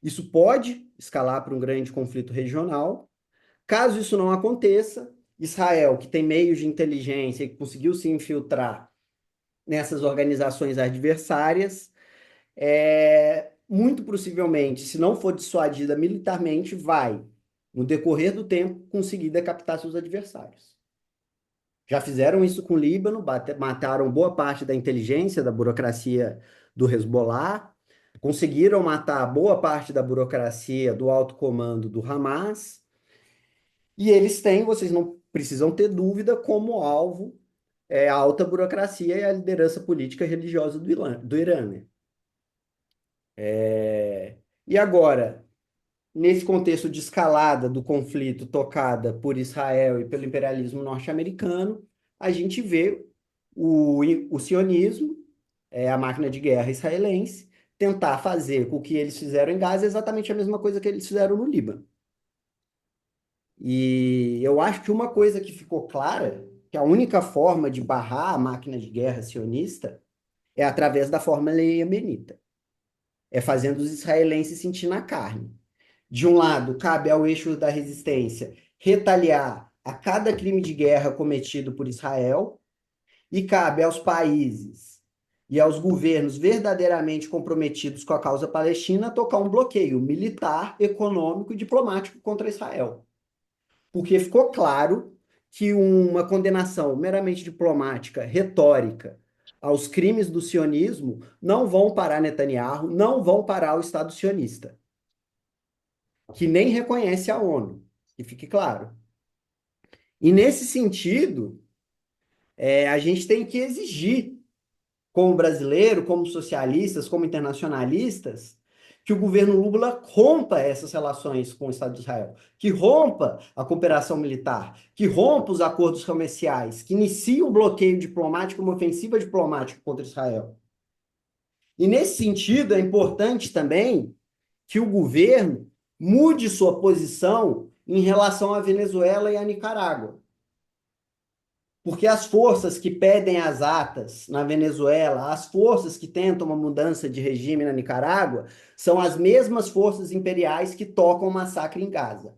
isso pode escalar para um grande conflito regional. Caso isso não aconteça, Israel, que tem meios de inteligência e que conseguiu se infiltrar nessas organizações adversárias, muito possivelmente, se não for dissuadida militarmente, vai, no decorrer do tempo, conseguir decapitar seus adversários. Já fizeram isso com o Líbano, mataram boa parte da inteligência, da burocracia do Hezbollah, conseguiram matar boa parte da burocracia do alto comando do Hamas, e eles têm, vocês não precisam ter dúvida, como alvo a alta burocracia e a liderança política e religiosa do Irã, né? E agora, nesse contexto de escalada do conflito tocada por Israel e pelo imperialismo norte-americano, a gente vê o sionismo, a máquina de guerra israelense, tentar fazer com que eles fizeram em Gaza exatamente a mesma coisa que eles fizeram no Líbano. E eu acho que uma coisa que ficou clara, que a única forma de barrar a máquina de guerra sionista é através da fórmula iemenita. É fazendo os israelenses sentir na carne. De um lado, cabe ao eixo da resistência retaliar a cada crime de guerra cometido por Israel, e cabe aos países e aos governos verdadeiramente comprometidos com a causa palestina tocar um bloqueio militar, econômico e diplomático contra Israel. Porque ficou claro que uma condenação meramente diplomática, retórica, aos crimes do sionismo não vão parar Netanyahu, não vão parar o Estado sionista, que nem reconhece a ONU, que fique claro. E nesse sentido, a gente tem que exigir, como brasileiro, como socialistas, como internacionalistas, que o governo Lula rompa essas relações com o Estado de Israel, que rompa a cooperação militar, que rompa os acordos comerciais, que inicie um bloqueio diplomático, uma ofensiva diplomática contra Israel. E nesse sentido, é importante também que o governo mude sua posição em relação à Venezuela e à Nicarágua. Porque as forças que pedem as atas na Venezuela, as forças que tentam uma mudança de regime na Nicarágua, são as mesmas forças imperiais que tocam o massacre em Gaza.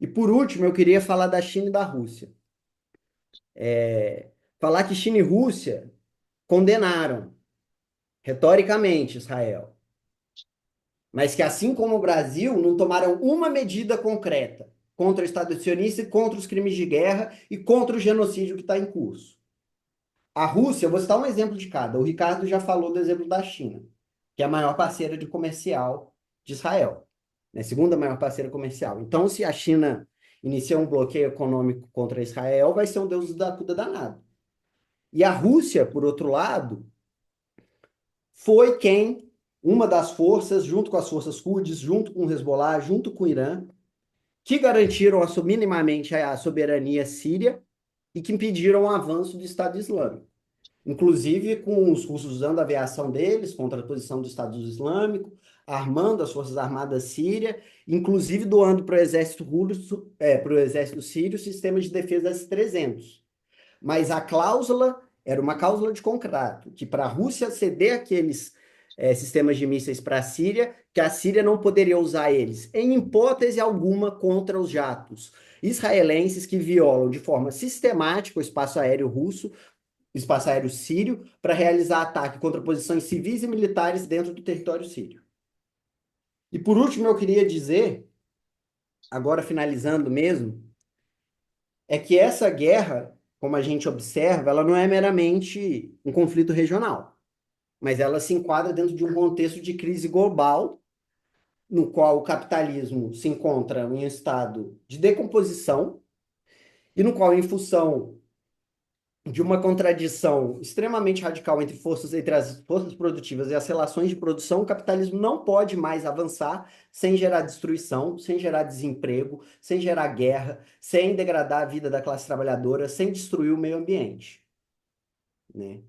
E por último, eu queria falar da China e da Rússia. Falar que China e Rússia condenaram retoricamente Israel, mas que assim como o Brasil, não tomaram uma medida concreta contra o Estado sionista e contra os crimes de guerra e contra o genocídio que está em curso. A Rússia, eu vou citar um exemplo de cada. O Ricardo já falou do exemplo da China, que é a maior parceira de comercial de Israel, né? Segunda maior parceira comercial. Então, se a China inicia um bloqueio econômico contra Israel, vai ser um Deus da cuida danado. E a Rússia, por outro lado, foi quem, uma das forças, junto com as forças Houthis, junto com o Hezbollah, junto com o Irã, que garantiram minimamente a soberania síria e que impediram o avanço do Estado Islâmico. Inclusive com os russos usando a aviação deles contra a posição do Estado Islâmico, armando as forças armadas sírias, inclusive doando para o exército russo, para o exército sírio, sistemas de defesa S-300. Mas a cláusula era uma cláusula de contrato, que para a Rússia ceder aqueles sistemas de mísseis para a Síria, que a Síria não poderia usar eles, em hipótese alguma, contra os jatos israelenses que violam de forma sistemática o espaço aéreo russo, o espaço aéreo sírio, para realizar ataque contra posições civis e militares dentro do território sírio. E por último, eu queria dizer, agora finalizando mesmo, é que essa guerra, como a gente observa, ela não é meramente um conflito regional, mas ela se enquadra dentro de um contexto de crise global, no qual o capitalismo se encontra em um estado de decomposição e no qual, em função de uma contradição extremamente radical entre as forças produtivas e as relações de produção, o capitalismo não pode mais avançar sem gerar destruição, sem gerar desemprego, sem gerar guerra, sem degradar a vida da classe trabalhadora, sem destruir o meio ambiente, né?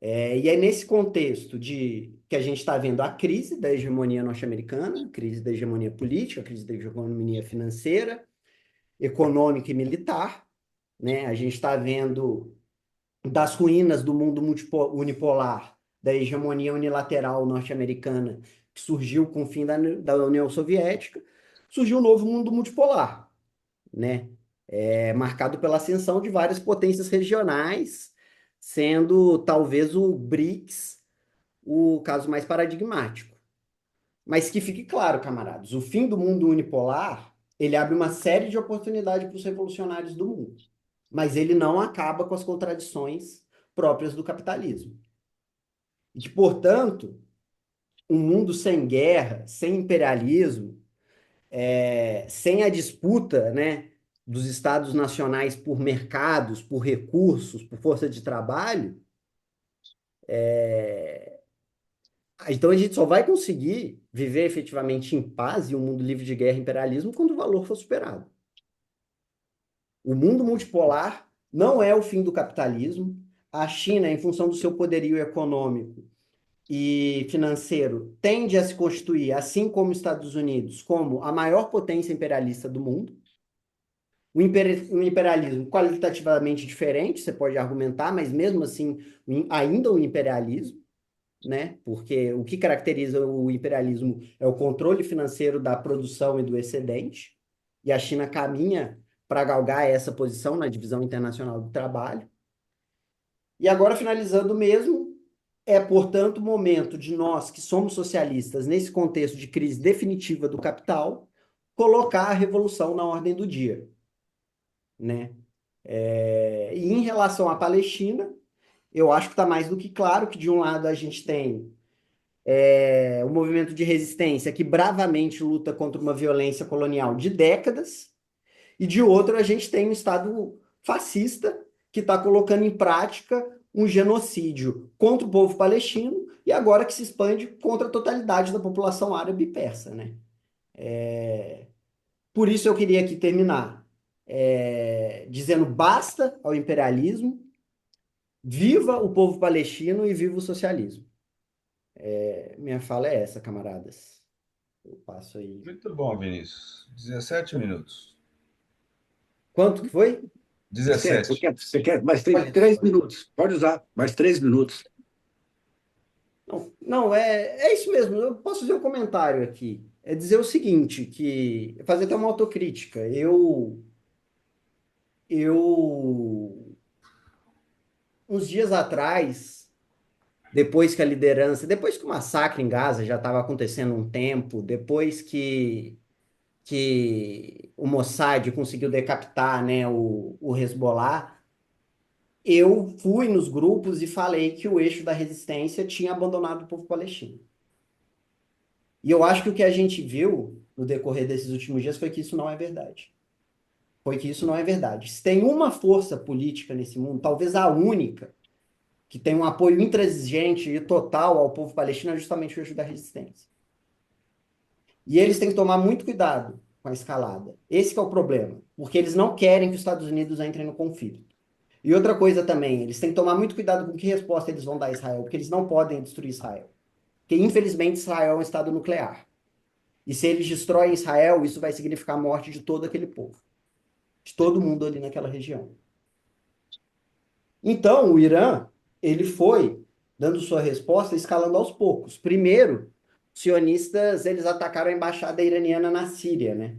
E é nesse contexto que a gente está vendo a crise da hegemonia norte-americana, a crise da hegemonia política, a crise da hegemonia financeira, econômica e militar, né? A gente está vendo das ruínas do mundo unipolar, da hegemonia unilateral norte-americana, que surgiu com o fim da União Soviética, surgiu um novo mundo multipolar, né? Marcado pela ascensão de várias potências regionais, sendo talvez o BRICS o caso mais paradigmático. Mas que fique claro, camaradas, o fim do mundo unipolar, ele abre uma série de oportunidades para os revolucionários do mundo, mas ele não acaba com as contradições próprias do capitalismo. E que, portanto, um mundo sem guerra, sem imperialismo, sem a disputa, né, dos estados nacionais por mercados, por recursos, por força de trabalho, então a gente só vai conseguir viver efetivamente em paz e um mundo livre de guerra e imperialismo quando o valor for superado. O mundo multipolar não é o fim do capitalismo. A China, em função do seu poderio econômico e financeiro, tende a se constituir, assim como os Estados Unidos, como a maior potência imperialista do mundo. Um imperialismo qualitativamente diferente, você pode argumentar, mas mesmo assim, ainda um imperialismo, né? Porque o que caracteriza o imperialismo é o controle financeiro da produção e do excedente, e a China caminha para galgar essa posição na divisão internacional do trabalho. E agora, finalizando mesmo, portanto, o momento de nós que somos socialistas, nesse contexto de crise definitiva do capital, colocar a revolução na ordem do dia, né? E em relação à Palestina, eu acho que está mais do que claro que, de um lado, a gente tem o movimento de resistência que bravamente luta contra uma violência colonial de décadas, e de outro a gente tem um Estado fascista que está colocando em prática um genocídio contra o povo palestino e agora que se expande contra a totalidade da população árabe e persa, né? Por isso eu queria aqui terminar dizendo basta ao imperialismo, viva o povo palestino e viva o socialismo. Minha fala é essa, camaradas. Eu passo aí. Muito bom, Vinícius. 17 minutos. Quanto que foi? Você 17. quer mais 3 minutos. Pode usar, mais 3 minutos. Não, não, é isso mesmo. Eu posso fazer um comentário aqui. É dizer o seguinte, fazer até uma autocrítica. Uns dias atrás, depois que o massacre em Gaza já estava acontecendo um tempo, depois que o Mossad conseguiu decapitar, né, o Hezbollah, eu fui nos grupos e falei que o eixo da resistência tinha abandonado o povo palestino. E eu acho que o que a gente viu no decorrer desses últimos dias foi que isso não é verdade. Foi que isso não é verdade. Se tem uma força política nesse mundo, talvez a única, que tem um apoio intransigente e total ao povo palestino, é justamente o Eixo da Resistência. E eles têm que tomar muito cuidado com a escalada. Esse que é o problema, porque eles não querem que os Estados Unidos entrem no conflito. E outra coisa também, eles têm que tomar muito cuidado com que resposta eles vão dar a Israel, porque eles não podem destruir Israel. Porque, infelizmente, Israel é um estado nuclear. E se eles destroem Israel, isso vai significar a morte de todo aquele povo, de todo mundo ali naquela região. Então, o Irã, ele foi dando sua resposta escalando aos poucos. Primeiro, os sionistas, eles atacaram a embaixada iraniana na Síria, né?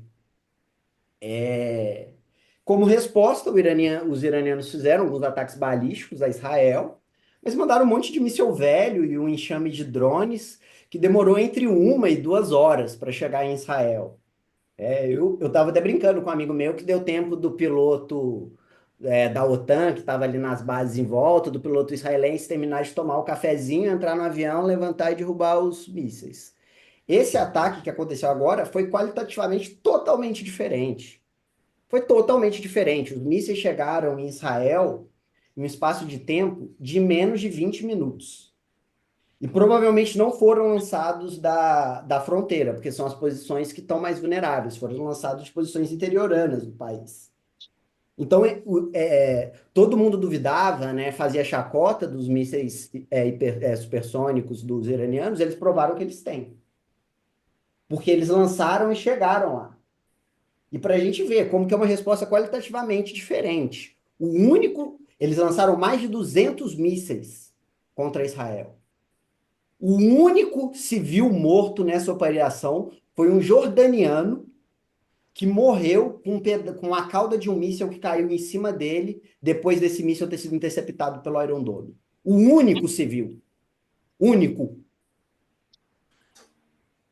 Como resposta, os iranianos fizeram alguns ataques balísticos a Israel, mas mandaram um monte de míssil velho e um enxame de drones que demorou entre 1 e 2 horas para chegar em Israel. Eu estava até brincando com um amigo meu que deu tempo do piloto da OTAN, que estava ali nas bases em volta, do piloto israelense terminar de tomar o cafezinho, entrar no avião, levantar e derrubar os mísseis. Esse ataque que aconteceu agora foi qualitativamente totalmente diferente. Foi totalmente diferente. Os mísseis chegaram em Israel em um espaço de tempo de menos de 20 minutos. E provavelmente não foram lançados da fronteira, porque são as posições que estão mais vulneráveis. Foram lançados de posições interioranas do país. Então, todo mundo duvidava, né, fazia chacota dos mísseis supersônicos dos iranianos, eles provaram que eles têm. Porque eles lançaram e chegaram lá. E para a gente ver como que é uma resposta qualitativamente diferente. Eles lançaram mais de 200 mísseis contra Israel. O único civil morto nessa operação foi um jordaniano que morreu com a cauda de um míssil que caiu em cima dele depois desse míssil ter sido interceptado pelo Iron Dome. O único civil. Único.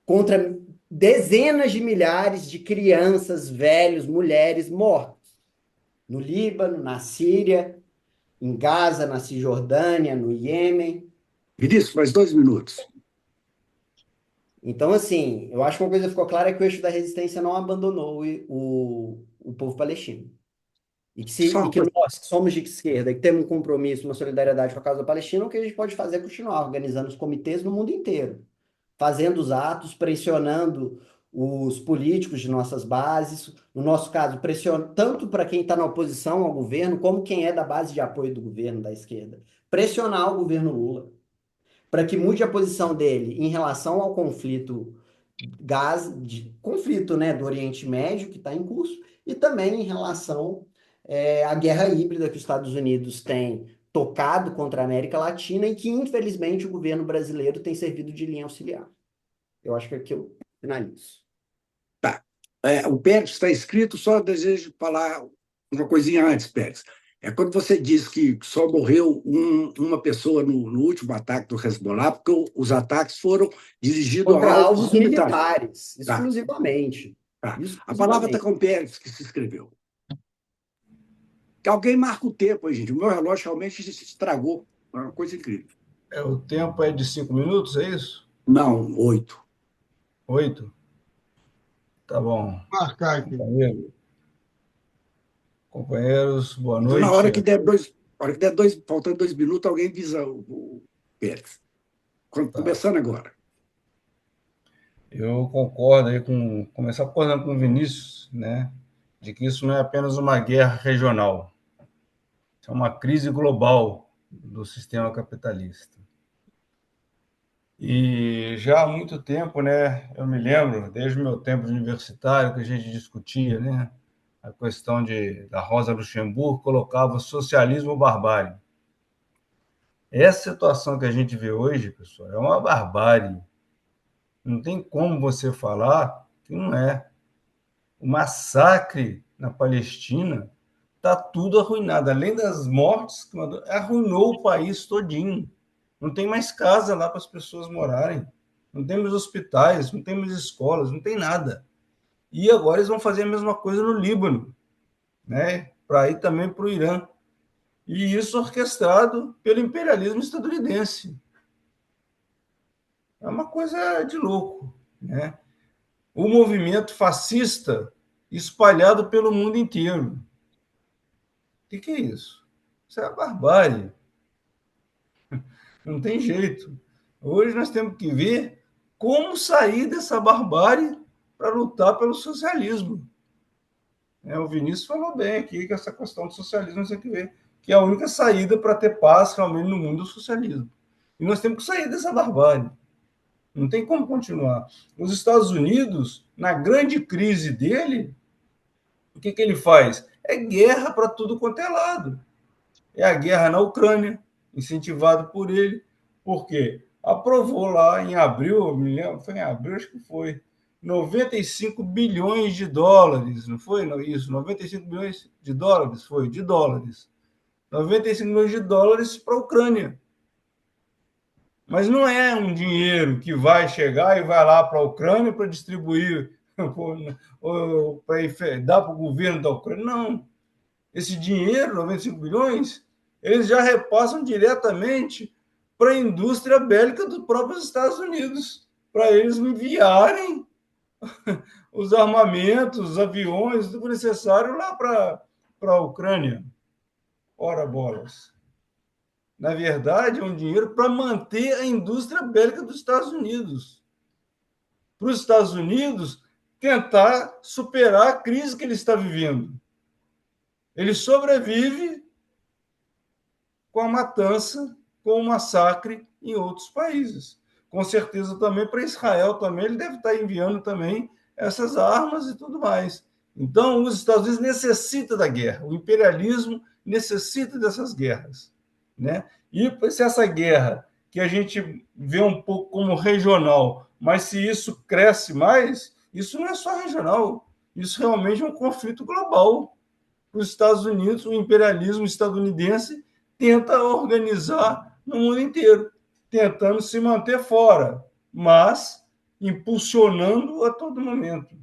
Contra dezenas de milhares de crianças, velhos, mulheres mortos. No Líbano, na Síria, em Gaza, na Cisjordânia, no Iêmen. Vinícius, mais 2 minutos. Então, assim, eu acho que uma coisa ficou clara é que o Eixo da Resistência não abandonou o povo palestino. Só E uma que coisa. nós, que somos de esquerda e que temos um compromisso, uma solidariedade com a causa da Palestina, o que a gente pode fazer é continuar organizando os comitês no mundo inteiro, fazendo os atos, pressionando os políticos de nossas bases, no nosso caso, pressionando tanto para quem está na oposição ao governo, como quem é da base de apoio do governo, da esquerda. Pressionar o governo Lula para que mude a posição dele em relação ao conflito, né, do Oriente Médio que está em curso e também em relação à guerra híbrida que os Estados Unidos têm tocado contra a América Latina e que infelizmente o governo brasileiro tem servido de linha auxiliar. Eu acho que aqui eu finalizo. Tá. O Pérez está escrito, só desejo falar uma coisinha antes, Pérez. Quando você diz que só morreu uma pessoa no último ataque do Hezbollah, porque os ataques foram dirigidos a Contra alvos alvos militares. militares, Tá, exclusivamente. tá. A palavra está Exclusivamente. com o Pérez, que se escreveu. Que alguém marca o tempo aí, gente. O meu relógio realmente se estragou. É uma coisa incrível. O tempo é de 5 minutos, é isso? Não, 8. 8? Tá bom. Marcar aqui. Companheiros, boa Então, na noite. hora que der faltando 2 minutos, alguém avisa o Pérez. Começando agora. Eu concordo aí começar concordando com o Vinícius, né, de que isso não é apenas uma guerra regional, isso é uma crise global do sistema capitalista. E já há muito tempo, né, eu me lembro, desde o meu tempo de universitário, que a gente discutia, né, a questão da Rosa Luxemburgo colocava o socialismo ou barbárie. Essa situação que a gente vê hoje, pessoal, é uma barbárie. Não tem como você falar que não é. O massacre na Palestina está tudo arruinado. Além das mortes, arruinou o país todinho. Não tem mais casa lá para as pessoas morarem. Não temos hospitais, não temos escolas, não tem nada. E agora eles vão fazer a mesma coisa no Líbano, né? Para ir também para o Irã. E isso orquestrado pelo imperialismo estadunidense. É uma coisa de louco. né? O movimento fascista espalhado pelo mundo inteiro. O que é isso? Isso é a barbárie. Não tem jeito. Hoje nós temos que ver como sair dessa barbárie para lutar pelo socialismo. O Vinícius falou bem aqui que essa questão do socialismo nós temos que ver que é a única saída para ter paz realmente no mundo do socialismo. E nós temos que sair dessa barbárie. Não tem como continuar. Os Estados Unidos, na grande crise dele, o que ele faz? É guerra para tudo quanto é lado. É a guerra na Ucrânia, incentivado por ele. Por quê? Aprovou lá em abril, me lembro, foi em abril, acho que foi, 95 bilhões de dólares, não foi? Não, isso, 95 bilhões de dólares, foi, de dólares. 95 milhões de dólares para a Ucrânia. Mas não é um dinheiro que vai chegar e vai lá para a Ucrânia para distribuir, ou para dar para o governo da Ucrânia. Não. Esse dinheiro, 95 bilhões, eles já repassam diretamente para a indústria bélica dos próprios Estados Unidos, para eles enviarem os armamentos, os aviões, tudo necessário lá para a Ucrânia. Ora, bolas. Na verdade, é um dinheiro para manter a indústria bélica dos Estados Unidos. Para os Estados Unidos tentar superar a crise que ele está vivendo. Ele sobrevive com a matança, com o massacre em outros países. Com certeza também para Israel também ele deve estar enviando também essas armas e tudo mais. Então, os Estados Unidos necessitam da guerra, o imperialismo necessita dessas guerras, né? E se essa guerra, que a gente vê um pouco como regional, mas se isso cresce mais, isso não é só regional, isso realmente é um conflito global. Os Estados Unidos, o imperialismo estadunidense, tenta organizar no mundo inteiro, tentando se manter fora, mas impulsionando a todo momento.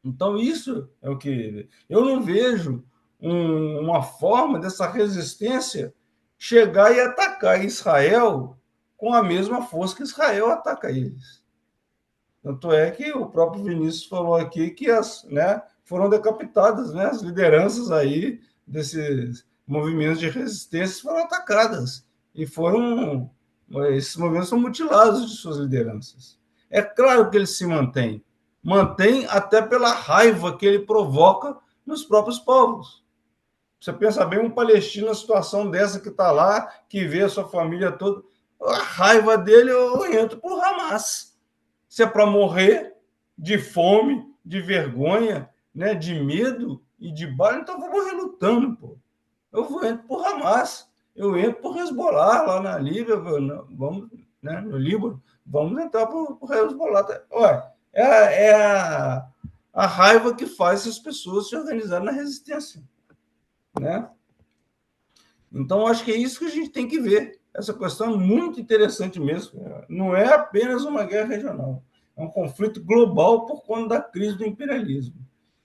Então, isso é o que... Eu não vejo uma forma dessa resistência chegar e atacar Israel com a mesma força que Israel ataca eles. Tanto é que o próprio Vinícius falou aqui que foram decapitadas, né, as lideranças aí desses movimentos de resistência foram atacadas. E esses movimentos são mutilados de suas lideranças. É claro que ele se mantém. Mantém até pela raiva que ele provoca nos próprios povos. Você pensa bem, um palestino na situação dessa que está lá, que vê a sua família toda, a raiva dele, eu entro por Hamas. Se é para morrer de fome, de vergonha, né, de medo e de bala, então eu vou morrer lutando, pô. Eu vou entrar por Hamas, eu entro por Hezbollah lá na Líbia, vamos, né, no Líbano, vamos entrar por Hezbollah. Olha, a raiva que faz as pessoas se organizarem na resistência, né? Então, acho que é isso que a gente tem que ver. Essa questão é muito interessante mesmo. Não é apenas uma guerra regional. É um conflito global por conta da crise do imperialismo.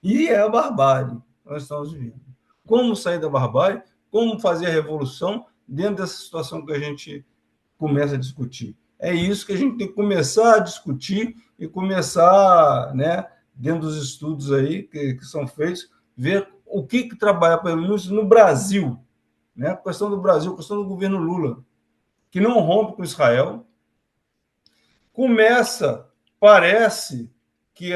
E é a barbárie que nós estamos vivendo. Como sair da barbárie? Como fazer a revolução dentro dessa situação que a gente começa a discutir? É isso que a gente tem que começar a discutir e começar, né, dentro dos estudos aí que são feitos, ver o que trabalha, pelo menos no Brasil, né? A questão do Brasil, a questão do governo Lula, que não rompe com Israel, parece que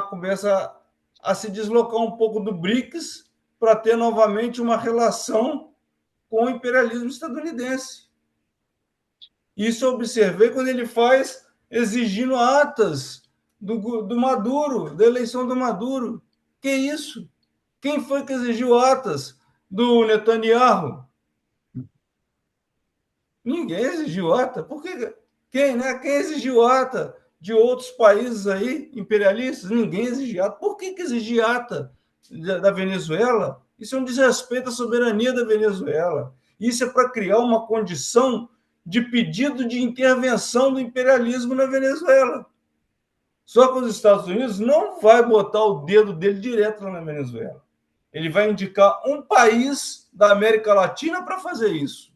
começa a se deslocar um pouco do BRICS para ter novamente uma relação com o imperialismo estadunidense. Isso eu observei quando ele faz exigindo atas do Maduro, da eleição do Maduro. Que isso? Quem foi que exigiu atas do Netanyahu? Ninguém exigiu ata. Por que? Quem, né? Quem exigiu ata de outros países aí, imperialistas? Ninguém exigiu ata. Por que exigir ata da Venezuela? Isso é um desrespeito à soberania da Venezuela. Isso é para criar uma condição de pedido de intervenção do imperialismo na Venezuela. Só que os Estados Unidos não vai botar o dedo dele direto lá na Venezuela. Ele vai indicar um país da América Latina para fazer isso.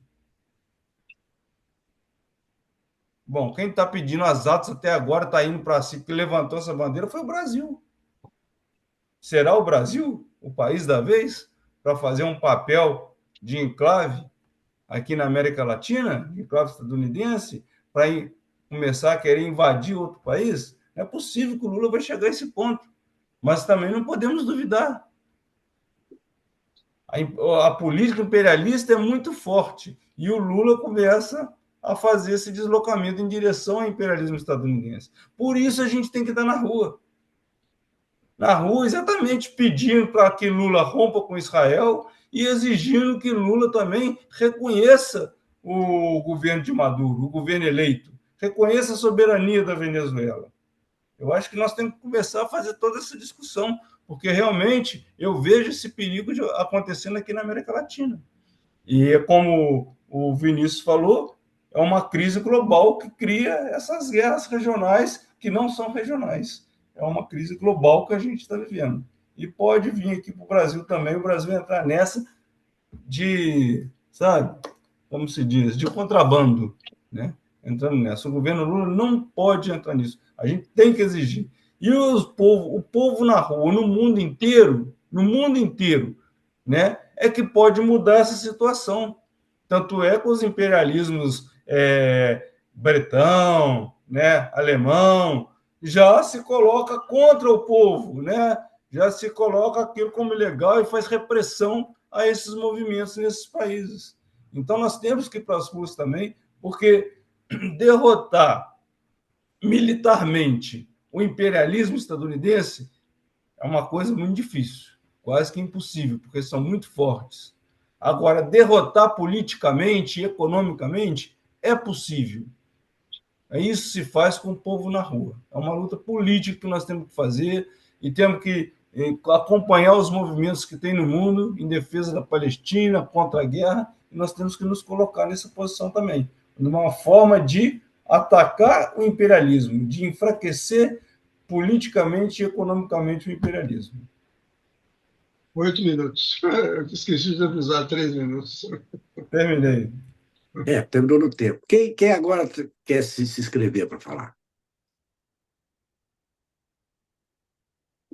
Bom, quem está pedindo as atas até agora, está indo para si, que levantou essa bandeira, foi o Brasil. Será o Brasil o país da vez para fazer um papel de enclave aqui na América Latina, enclave estadunidense, para começar a querer invadir outro país? Não é possível que o Lula vai chegar a esse ponto. Mas também não podemos duvidar. A política imperialista é muito forte e o Lula começa a fazer esse deslocamento em direção ao imperialismo estadunidense. Por isso a gente tem que estar na rua exatamente pedindo para que Lula rompa com Israel e exigindo que Lula também reconheça o governo de Maduro, o governo eleito, reconheça a soberania da Venezuela. Eu acho que nós temos que começar a fazer toda essa discussão, porque realmente eu vejo esse perigo acontecendo aqui na América Latina. E como o Vinícius falou, é uma crise global que cria essas guerras regionais que não são regionais. É uma crise global que a gente está vivendo. E pode vir aqui para o Brasil também, o Brasil entrar nessa de, sabe, como se diz, de contrabando, né? Entrando nessa. O governo Lula não pode entrar nisso. A gente tem que exigir. E o povo na rua, no mundo inteiro, né, é que pode mudar essa situação. Tanto é que os imperialismos bretão, né, alemão, já se coloca contra o povo, né? Já se coloca aquilo como ilegal e faz repressão a esses movimentos nesses países. Então, nós temos que ir para as ruas também, porque derrotar militarmente o imperialismo estadunidense é uma coisa muito difícil, quase que impossível, porque são muito fortes. Agora, derrotar politicamente e economicamente é possível. Isso se faz com o povo na rua. É uma luta política que nós temos que fazer e temos que acompanhar os movimentos que tem no mundo em defesa da Palestina, contra a guerra, e nós temos que nos colocar nessa posição também, numa forma de atacar o imperialismo, de enfraquecer politicamente e economicamente o imperialismo. 8 minutos. Eu esqueci de avisar 3 minutos. Terminei. Terminou no tempo. Quem agora quer se inscrever para falar?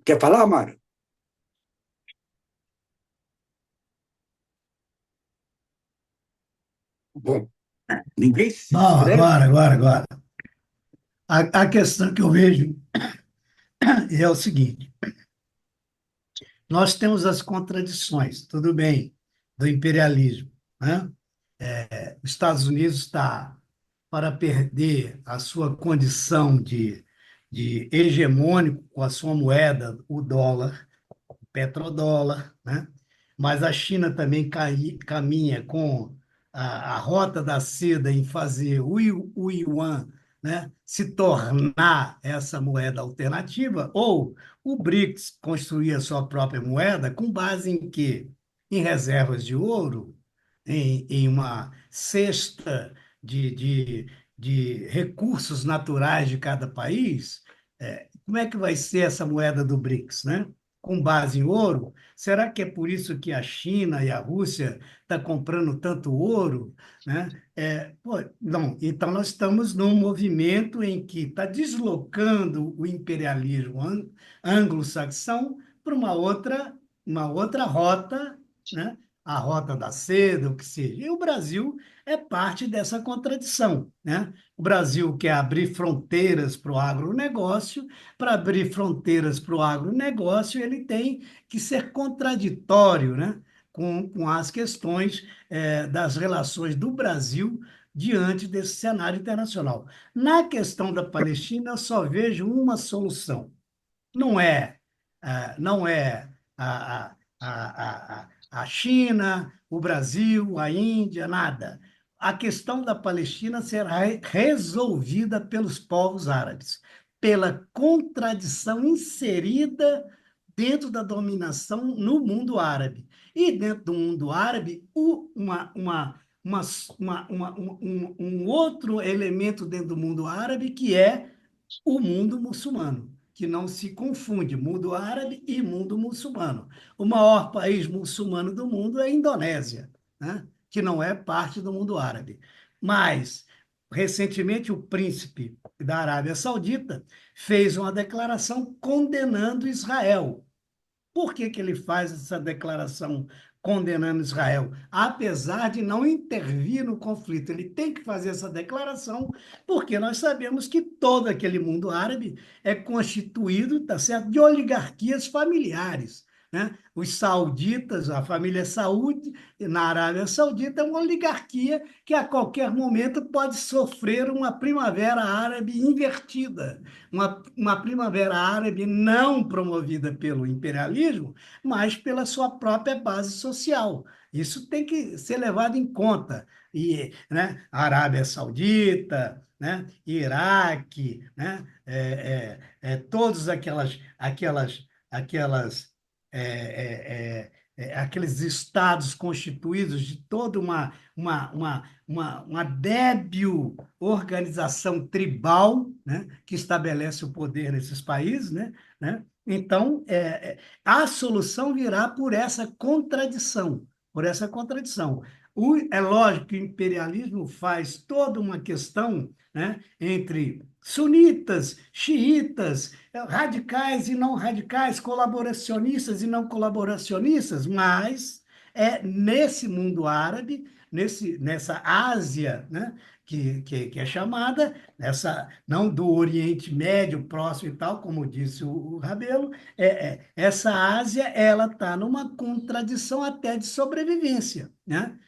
Quer falar, Mário? Bom, ninguém se Não, inscreve. agora. A questão que eu vejo é o seguinte: nós temos as contradições, tudo bem, do imperialismo, né? Os Estados Unidos está para perder a sua condição de hegemônico com a sua moeda, o dólar, o petrodólar, né? Mas a China também caminha com a rota da seda em fazer o yuan, né, se tornar essa moeda alternativa, ou o BRICS construir a sua própria moeda com base em quê? Em reservas de ouro, em uma cesta de recursos naturais de cada país. Como é que vai ser essa moeda do BRICS, né? Com base em ouro? Será que é por isso que a China e a Rússia estão comprando tanto ouro, né? Pô, não, então nós estamos num movimento em que está deslocando o imperialismo anglo-saxão para uma outra rota, né? A rota da seda, o que seja. E o Brasil é parte dessa contradição, né? O Brasil quer abrir fronteiras para o agronegócio. Para abrir fronteiras para o agronegócio, ele tem que ser contraditório, né, com as questões das relações do Brasil diante desse cenário internacional. Na questão da Palestina, eu só vejo uma solução. Não é a China, o Brasil, a Índia, nada. A questão da Palestina será resolvida pelos povos árabes, pela contradição inserida dentro da dominação no mundo árabe. E dentro do mundo árabe, um outro elemento dentro do mundo árabe que é o mundo muçulmano, que não se confunde mundo árabe e mundo muçulmano. O maior país muçulmano do mundo é a Indonésia, né? Que não é parte do mundo árabe. Mas recentemente, o príncipe da Arábia Saudita fez uma declaração condenando Israel. Por que que ele faz essa declaração condenando Israel? Apesar de não intervir no conflito, ele tem que fazer essa declaração, porque nós sabemos que todo aquele mundo árabe é constituído, tá certo, de oligarquias familiares. Né? Os sauditas, a família Saúde, na Arábia Saudita, é uma oligarquia que a qualquer momento pode sofrer uma primavera árabe invertida, uma primavera árabe não promovida pelo imperialismo, mas pela sua própria base social. Isso tem que ser levado em conta. E, né, a Arábia Saudita, né, Iraque, né, todas aqueles estados constituídos de toda uma débil organização tribal, né, que estabelece o poder nesses países, né? Então, a solução virá por essa contradição, por essa contradição. É lógico que o imperialismo faz toda uma questão, né, entre sunitas, xiitas, radicais e não radicais, colaboracionistas e não colaboracionistas, mas é nesse mundo árabe, nessa Ásia, né, que é chamada, não do Oriente Médio, próximo e tal, como disse o Rabelo, essa Ásia ela está numa contradição até de sobrevivência. Né?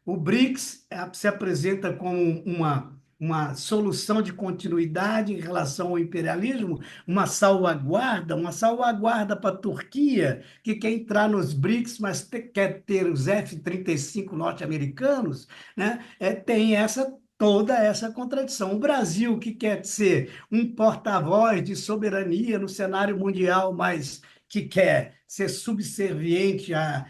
O BRICS se apresenta como uma solução de continuidade em relação ao imperialismo, uma salvaguarda para a Turquia, que quer entrar nos BRICS, mas quer ter os F-35 norte-americanos, né? Tem toda essa contradição. O Brasil, que quer ser um porta-voz de soberania no cenário mundial, mas que quer ser subserviente a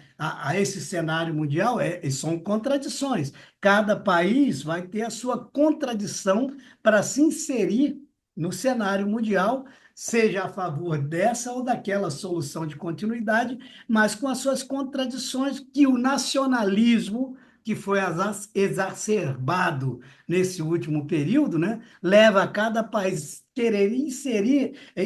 esse cenário mundial, são contradições. Cada país vai ter a sua contradição para se inserir no cenário mundial, seja a favor dessa ou daquela solução de continuidade, mas com as suas contradições que o nacionalismo, que foi exacerbado nesse último período, né, leva a cada país querer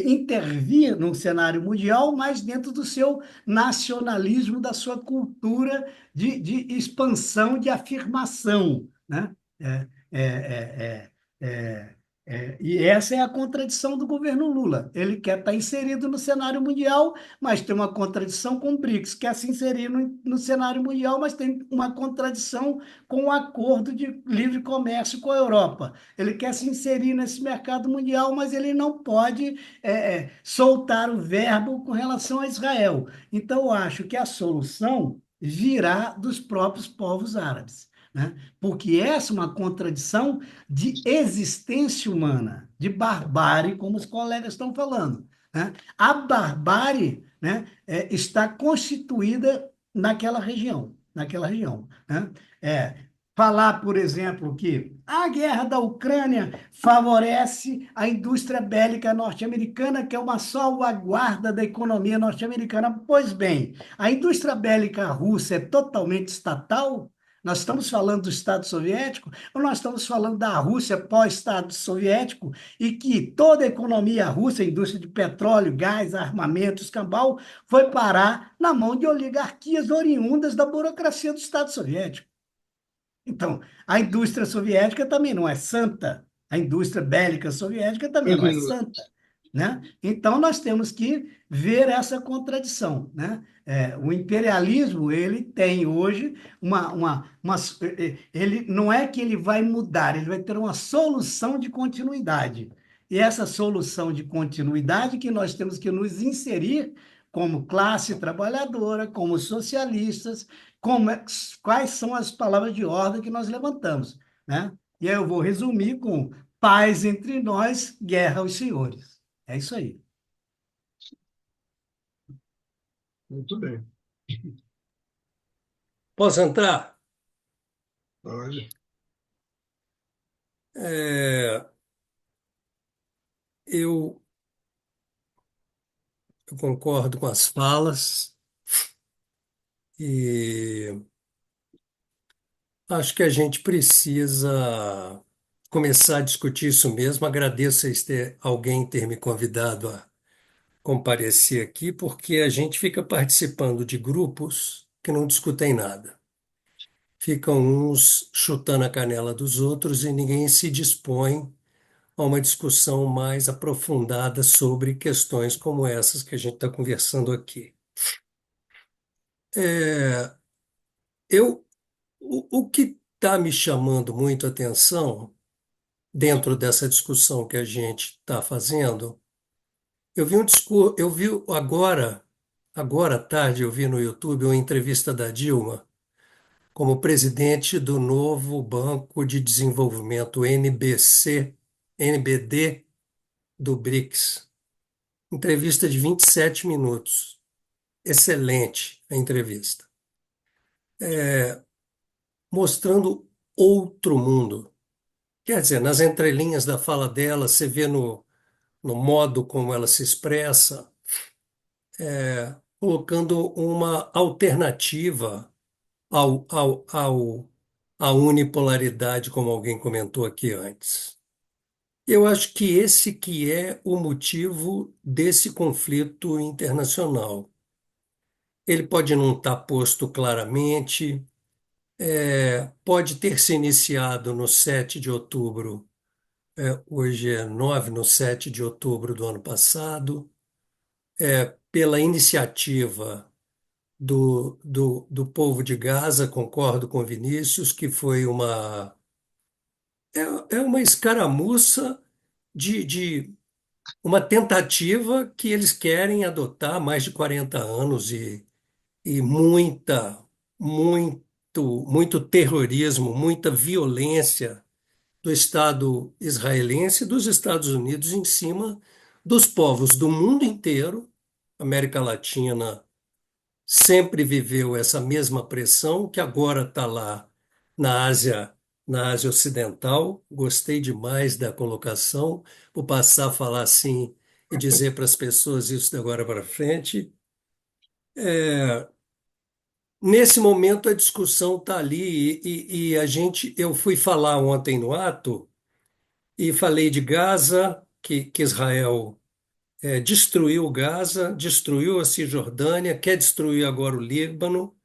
intervir no cenário mundial, mas dentro do seu nacionalismo, da sua cultura de expansão, de afirmação. Né? É, é, é, é, e essa é a contradição do governo Lula. Ele quer estar inserido no cenário mundial, mas tem uma contradição com o BRICS, quer se inserir no cenário mundial, mas tem uma contradição com o acordo de livre comércio com a Europa. Ele quer se inserir nesse mercado mundial, mas ele não pode soltar o verbo com relação a Israel. Então, eu acho que a solução virá dos próprios povos árabes. Né? Porque essa é uma contradição de existência humana, de barbárie, como os colegas estão falando. Né? A barbárie, né, está constituída naquela região. Naquela região. Né? Falar, por exemplo, que a guerra da Ucrânia favorece a indústria bélica norte-americana, que é uma salvaguarda da economia norte-americana. Pois bem, a indústria bélica russa é totalmente estatal? Nós estamos falando do Estado Soviético ou nós estamos falando da Rússia pós-Estado Soviético e que toda a economia russa, a indústria de petróleo, gás, armamento, escambau, foi parar na mão de oligarquias oriundas da burocracia do Estado Soviético? Então, a indústria soviética também não é santa, a indústria bélica soviética também Dois não é minutos. santa. Né? Então, nós temos que ver essa contradição. Né? O imperialismo ele tem hoje ele não é que ele vai mudar, ele vai ter uma solução de continuidade. E essa solução de continuidade que nós temos que nos inserir como classe trabalhadora, como socialistas, quais são as palavras de ordem que nós levantamos. Né? E aí eu vou resumir com paz entre nós, guerra aos senhores. É isso aí. Muito bem. Posso entrar? Pode. É, eu, eu concordo com as falas e acho que a gente precisa começar a discutir isso mesmo. Agradeço alguém ter me convidado a comparecer aqui, porque a gente fica participando de grupos que não discutem nada. Ficam uns chutando a canela dos outros e ninguém se dispõe a uma discussão mais aprofundada sobre questões como essas que a gente está conversando aqui. É, o que está me chamando muito a atenção dentro dessa discussão que a gente está fazendo, eu vi um discurso, eu vi agora à tarde, eu vi no YouTube uma entrevista da Dilma como presidente do novo Banco de Desenvolvimento NBD do BRICS. Entrevista de 27 minutos. Excelente a entrevista. Mostrando outro mundo. Quer dizer, nas entrelinhas da fala dela, você vê no modo como ela se expressa, colocando uma alternativa à unipolaridade, como alguém comentou aqui antes. Eu acho que esse que é o motivo desse conflito internacional. Ele pode não estar posto claramente, pode ter se iniciado no 7 de outubro, hoje é 9, no 7 de outubro do ano passado, pela iniciativa do povo de Gaza, concordo com Vinícius, que foi é uma escaramuça de uma tentativa que eles querem adotar há mais de 40 anos e muito terrorismo, muita violência do Estado israelense e dos Estados Unidos em cima dos povos do mundo inteiro. A América Latina sempre viveu essa mesma pressão, que agora está lá na Ásia, na Ásia Ocidental. Gostei demais da colocação. Vou passar a falar assim e dizer para as pessoas isso de agora para frente. Nesse momento a discussão está ali e eu fui falar ontem no ato e falei de Gaza, que Israel destruiu Gaza, destruiu a Cisjordânia, quer destruir agora o Líbano,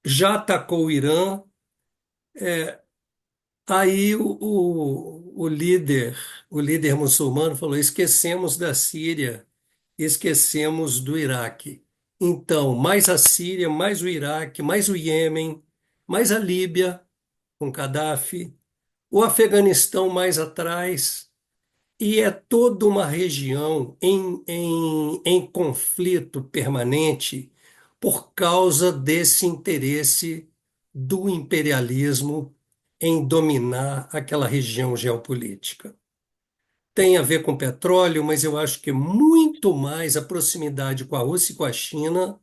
já atacou o Irã. Aí o líder muçulmano falou: esquecemos da Síria, esquecemos do Iraque. Então, mais a Síria, mais o Iraque, mais o Iêmen, mais a Líbia, com Gaddafi, o Afeganistão mais atrás, e é toda uma região em conflito permanente por causa desse interesse do imperialismo em dominar aquela região geopolítica. Tem a ver com petróleo, mas eu acho que muito mais a proximidade com a Rússia e com a China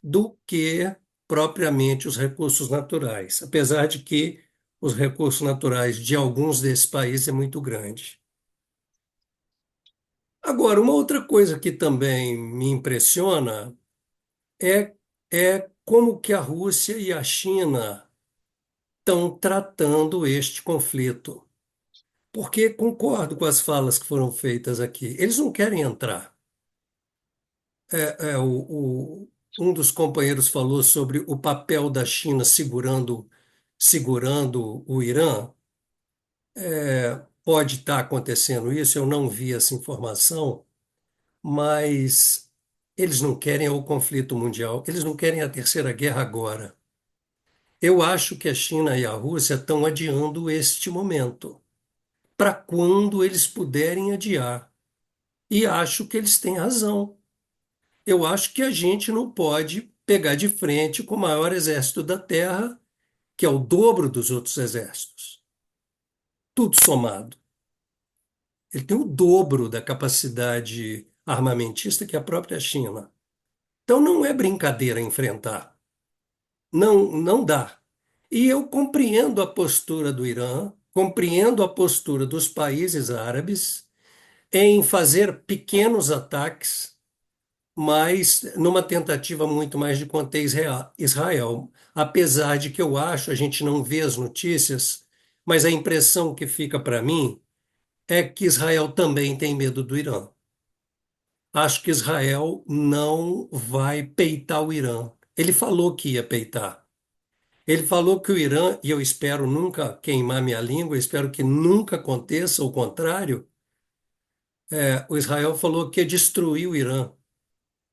do que propriamente os recursos naturais, apesar de que os recursos naturais de alguns desses países é muito grande. Agora, uma outra coisa que também me impressiona é, é como que a Rússia e a China estão tratando este conflito. Porque concordo com as falas que foram feitas aqui. Eles não querem entrar. Um dos companheiros falou sobre o papel da China segurando o Irã. Pode estar acontecendo isso, eu não vi essa informação, mas eles não querem o conflito mundial, eles não querem a terceira guerra agora. Eu acho que a China e a Rússia estão adiando este momento, para quando eles puderem adiar. E acho que eles têm razão. Eu acho que a gente não pode pegar de frente com o maior exército da Terra, que é o dobro dos outros exércitos. Tudo somado. Ele tem o dobro da capacidade armamentista que a própria China. Então não é brincadeira enfrentar. Não, não dá. E eu compreendo a postura do Irã, compreendo a postura dos países árabes em fazer pequenos ataques, mas numa tentativa muito mais de conter Israel. Apesar de que eu acho, a gente não vê as notícias, mas a impressão que fica para mim é que Israel também tem medo do Irã. Acho que Israel não vai peitar o Irã. Ele falou que ia peitar. Ele falou que o Irã, e eu espero nunca queimar minha língua, espero que nunca aconteça o contrário, o Israel falou que ia destruir o Irã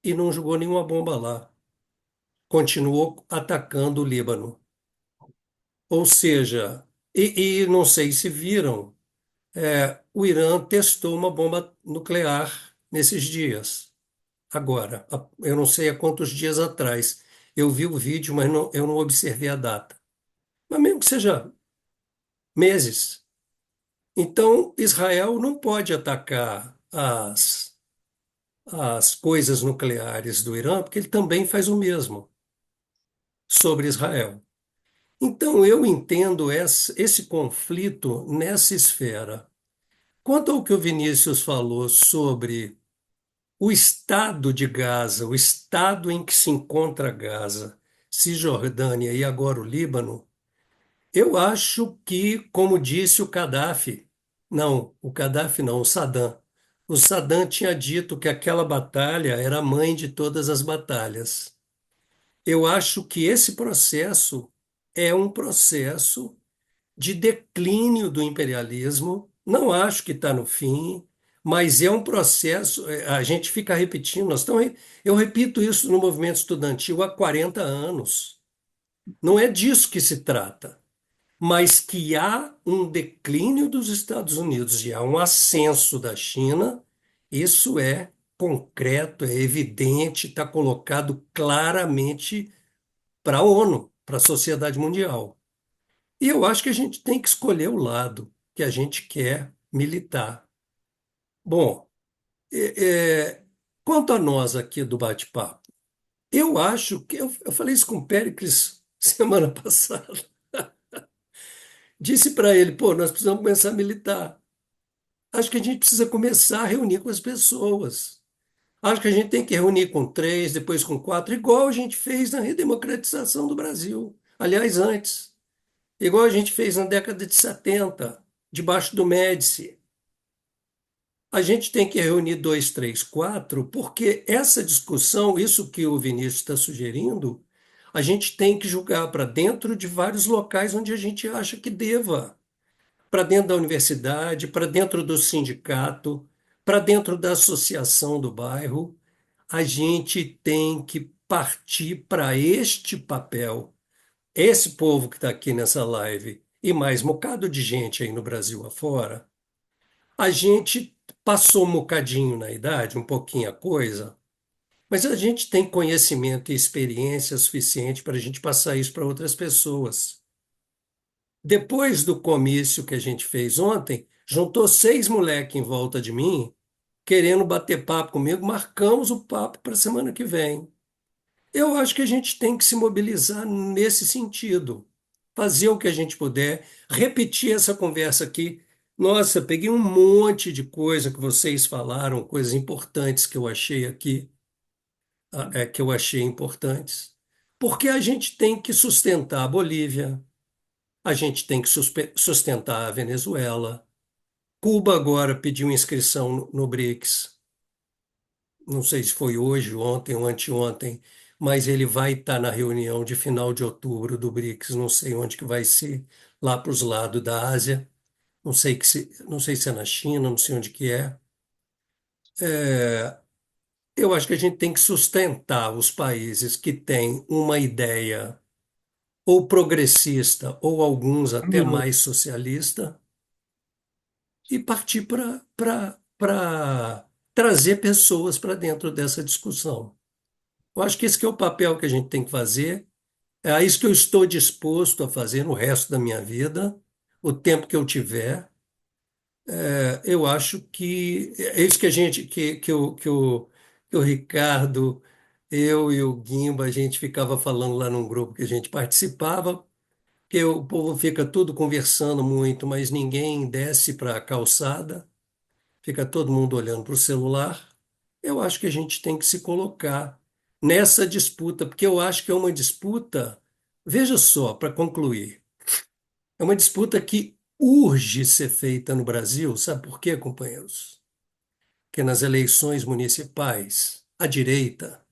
e não jogou nenhuma bomba lá. Continuou atacando o Líbano. Ou seja, e não sei se viram, o Irã testou uma bomba nuclear nesses dias. Agora, eu não sei há quantos dias atrás. Eu vi o vídeo, mas eu não observei a data. Mas mesmo que seja meses. Então, Israel não pode atacar as coisas nucleares do Irã, porque ele também faz o mesmo sobre Israel. Então, eu entendo esse conflito nessa esfera. Quanto ao que o Vinícius falou sobre o estado de Gaza, o estado em que se encontra Gaza, Cisjordânia e agora o Líbano, eu acho que, como disse o Gaddafi não, o Saddam tinha dito que aquela batalha era a mãe de todas as batalhas. Eu acho que esse processo é um processo de declínio do imperialismo. Não acho que está no fim, mas é um processo. A gente fica repetindo. Eu repito isso no movimento estudantil há 40 anos. Não é disso que se trata, mas que há um declínio dos Estados Unidos e há um ascenso da China. Isso é concreto, é evidente, está colocado claramente para a ONU, para a sociedade mundial. E eu acho que a gente tem que escolher o lado que a gente quer militar. Bom, é, é, quanto a nós aqui do bate-papo, eu acho que eu falei isso com o Péricles semana passada. Disse para ele, pô, nós precisamos começar a militar. Acho que a gente precisa começar a reunir com as pessoas. Acho que a gente tem que reunir com 3, depois com 4, igual a gente fez na redemocratização do Brasil. Aliás, antes. Igual a gente fez na década de 70, debaixo do Médici. A gente tem que reunir 2, 3, 4, porque essa discussão, isso que o Vinícius está sugerindo, a gente tem que julgar para dentro de vários locais onde a gente acha que deva. Para dentro da universidade, para dentro do sindicato, para dentro da associação do bairro. A gente tem que partir para este papel. Esse povo que está aqui nessa live e mais um bocado de gente aí no Brasil afora, a gente passou um bocadinho na idade, um pouquinho a coisa, mas a gente tem conhecimento e experiência suficiente para a gente passar isso para outras pessoas. Depois do comício que a gente fez ontem, juntou 6 moleques em volta de mim, querendo bater papo comigo, marcamos o papo para a semana que vem. Eu acho que a gente tem que se mobilizar nesse sentido, fazer o que a gente puder, repetir essa conversa aqui. Nossa, peguei um monte de coisa que vocês falaram, coisas importantes que eu achei aqui, que eu achei importantes, porque a gente tem que sustentar a Bolívia, a gente tem que sustentar a Venezuela. Cuba agora pediu inscrição no BRICS. Não sei se foi hoje, ontem ou anteontem, mas ele vai estar na reunião de final de outubro do BRICS, não sei onde que vai ser, lá para os lados da Ásia, não sei se é na China, não sei onde que é. Eu acho que a gente tem que sustentar os países que têm uma ideia ou progressista, ou alguns Um até minuto. mais socialista, e partir para trazer pessoas para dentro dessa discussão. Eu acho que esse que é o papel que a gente tem que fazer. É isso que eu estou disposto a fazer no resto da minha vida, o tempo que eu tiver. Eu acho que é isso que a gente, que o Ricardo, eu e o Guimba, a gente ficava falando lá num grupo que a gente participava, que o povo fica tudo conversando muito, mas ninguém desce para a calçada, fica todo mundo olhando para o celular. Eu acho que a gente tem que se colocar nessa disputa, porque eu acho que é uma disputa, veja só, para concluir, é uma disputa que urge ser feita no Brasil. Sabe por quê, companheiros? Que nas eleições municipais, a direita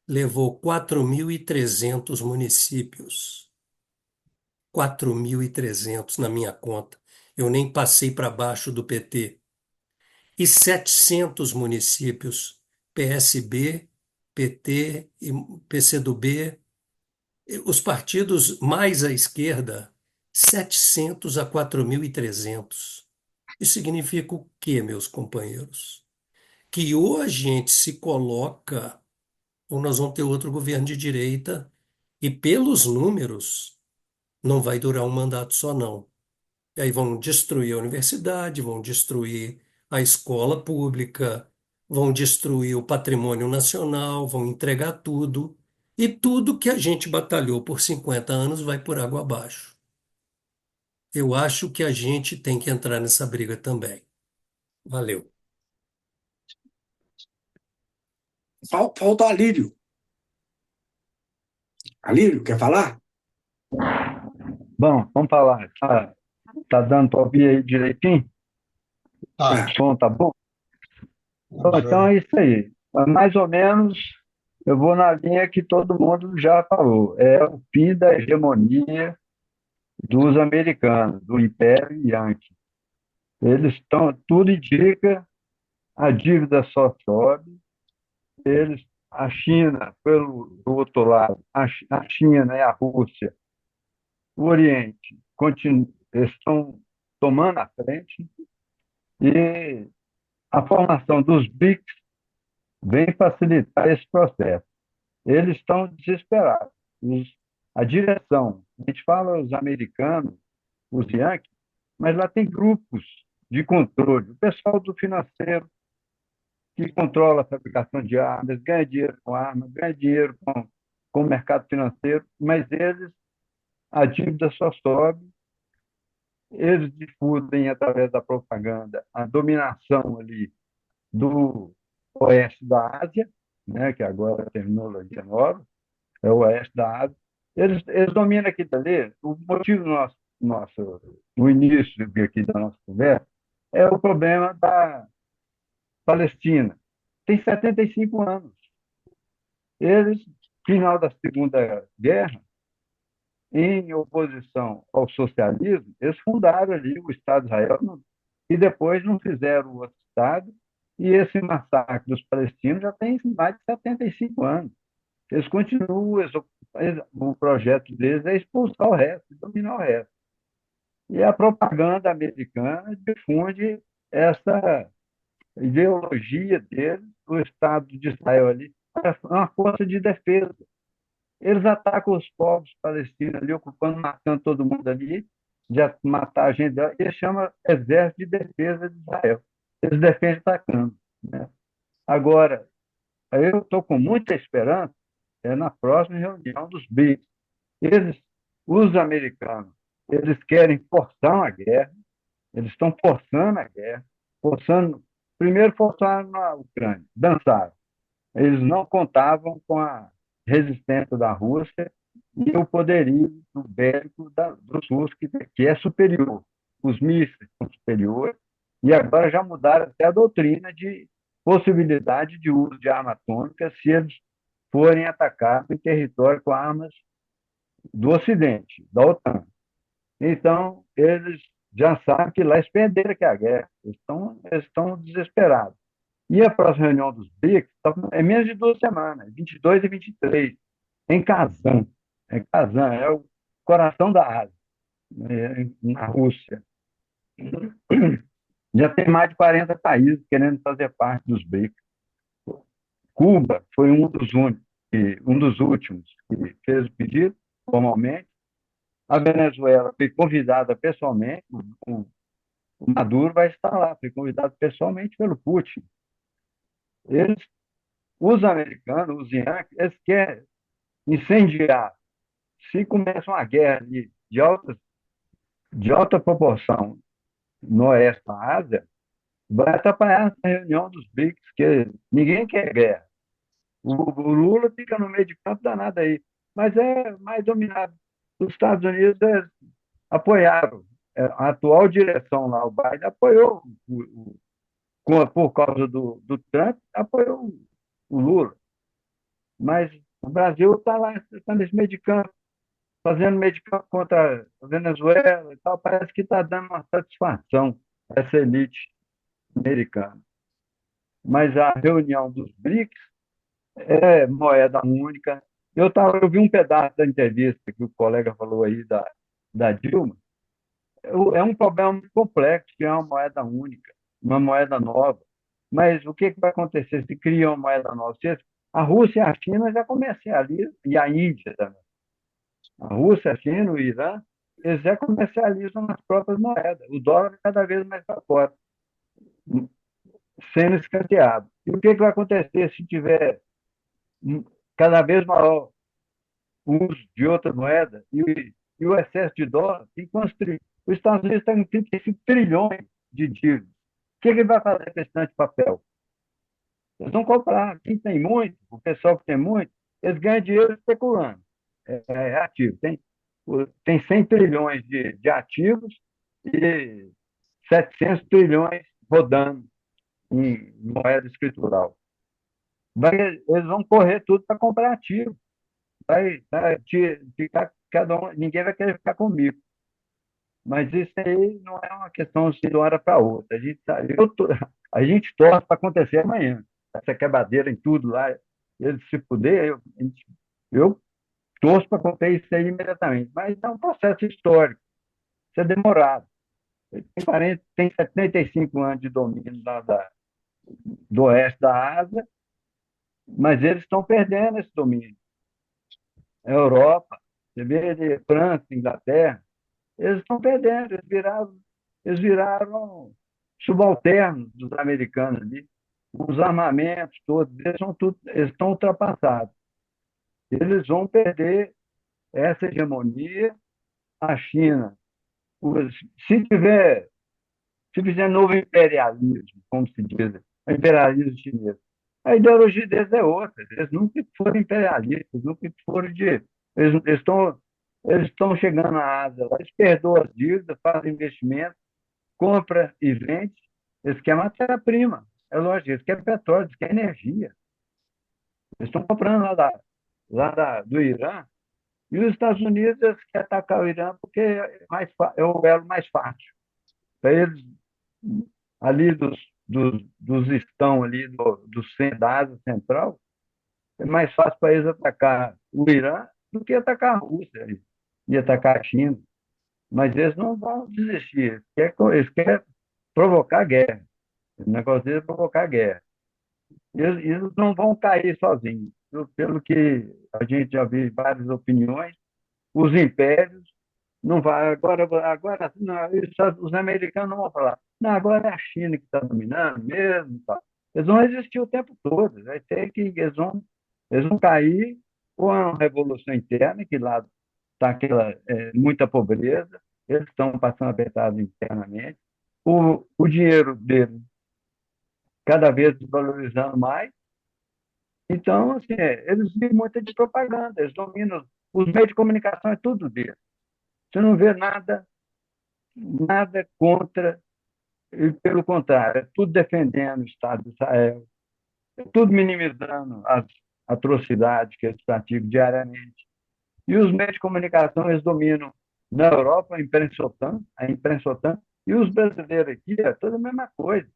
levou 4.300 municípios. 4.300 na minha conta. Eu nem passei para baixo do PT. E 700 municípios, PSB, PT e PCdoB, os partidos mais à esquerda, 700 a 4.300. Isso significa o quê, meus companheiros? Que ou a gente se coloca, ou nós vamos ter outro governo de direita, e pelos números, não vai durar um mandato só, não. E aí vão destruir a universidade, vão destruir a escola pública, vão destruir o patrimônio nacional, vão entregar tudo. E tudo que a gente batalhou por 50 anos vai por água abaixo. Eu acho que a gente tem que entrar nessa briga também. Valeu. Falta o Alírio. Alírio, quer falar? Bom, vamos falar. Tá dando para ouvir aí direitinho? Tá, O som tá bom? Bom, tá então joia. é isso aí. Mais ou menos, eu vou na linha que todo mundo já falou. É o fim da hegemonia dos americanos, do Império Yankee. Eles estão, tudo indica, a dívida só sobe. A China, do outro lado, a China e a Rússia, o Oriente, estão tomando a frente. E a formação dos BRICS vem facilitar esse processo. Eles estão desesperados. A direção, a gente fala os americanos, os Yankees, mas lá tem grupos de controle. O pessoal do financeiro que controla a fabricação de armas, ganha dinheiro com armas, ganha dinheiro com o mercado financeiro, mas a dívida só sobe. Eles difundem através da propaganda a dominação ali do oeste da Ásia, né, que agora é a terminologia nova, é o oeste da Ásia. Eles dominam aqui dali. O motivo do início aqui da nossa conversa é o problema da Palestina. Tem 75 anos. Eles, final da Segunda Guerra, em oposição ao socialismo, eles fundaram ali o Estado de Israel e depois não fizeram o outro Estado. E esse massacre dos palestinos já tem mais de 75 anos. Eles continuam, o projeto deles é expulsar o resto, dominar o resto. E a propaganda americana difunde essa ideologia deles, do Estado de Israel ali, é uma força de defesa. Eles atacam os povos palestinos ali, ocupando, matando todo mundo ali, já matar a gente. Eles chamam Exército de Defesa de Israel. Eles defendem atacando, né? Agora, eu estou com muita esperança na próxima reunião dos BRICS. Eles, os americanos, eles querem forçar uma guerra, eles estão forçando a guerra, primeiro forçaram na Ucrânia, dançaram. Eles não contavam com a resistência da Rússia e o poderio bélico dos russos, que é superior. Os mísseis são superiores, e agora já mudaram até a doutrina de possibilidade de uso de arma atômica se eles forem atacados em território com armas do Ocidente, da OTAN. Então, eles já sabem que lá eles perderam que a guerra. Eles estão desesperados. E a próxima reunião dos BRICS é menos de 2 semanas, 22 e 23, em Kazan. Kazan é o coração da Ásia, na Rússia. Já tem mais de 40 países querendo fazer parte dos BRICS. Cuba foi um dos últimos que fez o pedido, formalmente. A Venezuela foi convidada pessoalmente, o Maduro vai estar lá, foi convidado pessoalmente pelo Putin. Eles, os americanos, os Yankees, eles querem incendiar. Se começa uma guerra de alta proporção no oeste da Ásia, vai atrapalhar essa reunião dos BRICS, que ninguém quer guerra. O Lula fica no meio de campo danado aí, mas é mais dominado. Os Estados Unidos apoiaram a atual direção lá, o Biden, apoiou, por causa do Trump, apoiou o Lula. Mas o Brasil está lá, está nesse meio de campo, fazendo meio de campo contra a Venezuela e tal. Parece que está dando uma satisfação a essa elite americana. Mas a reunião dos BRICS é moeda única. Eu vi um pedaço da entrevista que o colega falou aí da Dilma. É um problema muito complexo, que é uma moeda única, uma moeda nova. Mas o que vai acontecer se cria uma moeda nova? A Rússia e a China já comercializam, e a Índia também. A Rússia, a China, o Irã, eles já comercializam as próprias moedas. O dólar cada vez mais para fora, sendo escanteado. E o que vai acontecer se tiver cada vez maior o uso de outra moeda e o excesso de dólar? Os Estados Unidos estão com 35 trilhões de dívidas. O que ele vai fazer com esse tanto de papel? Eles vão comprar. Quem tem muito, o pessoal que tem muito, eles ganham dinheiro especulando. É ativo. Tem 100 trilhões de ativos e 700 trilhões rodando em moeda escritural. Eles vão correr tudo para comprar ativo. Vai ficar cada um, ninguém vai querer ficar comigo. Mas isso aí não é uma questão de uma hora para outra. A gente torce para acontecer amanhã. Essa quebradeira em tudo lá, ele se puder, eu torço para acontecer isso aí imediatamente. Mas é um processo histórico. Isso é demorado. Tem 75 anos de domínio do oeste da Ásia, mas eles estão perdendo esse domínio. A Europa, você vê de França, Inglaterra, eles estão perdendo, eles viraram subalternos dos americanos ali. Os armamentos todos, eles estão ultrapassados. Eles vão perder essa hegemonia. A China, se fizer novo imperialismo, como se diz, o imperialismo chinês, a ideologia deles é outra. Eles nunca foram imperialistas, nunca foram de. Eles estão chegando na Ásia, eles perdoam as dívidas, fazem investimento, compra e vende. Eles querem matéria-prima. É lógico, eles querem petróleo, eles querem energia. Eles estão comprando do Irã. E os Estados Unidos eles querem atacar o Irã porque é o elo mais fácil. Para eles, ali dos estão ali da Ásia Central, é mais fácil para eles atacar o Irã do que atacar a Rússia e atacar a China. Mas eles não vão desistir. Eles querem provocar guerra. O negócio deles é provocar guerra. Eles não vão cair sozinhos. Pelo que a gente já viu várias opiniões, os impérios não vai agora não, os americanos não vão falar. Não, agora é a China que está dominando mesmo. Tá. Eles vão resistir o tempo todo. Vai ter que eles vão cair com a revolução interna, que lá está muita pobreza, eles estão passando apertados internamente. O dinheiro deles cada vez desvalorizando mais. Então, assim, eles vivem muito de propaganda, eles dominam os meios de comunicação, é tudo deles. Você não vê nada contra, e pelo contrário, é tudo defendendo o Estado de Israel, é tudo minimizando as atrocidades que eles praticam diariamente. E os meios de comunicação, eles dominam na Europa, a imprensa OTAN, e os brasileiros aqui, é toda a mesma coisa.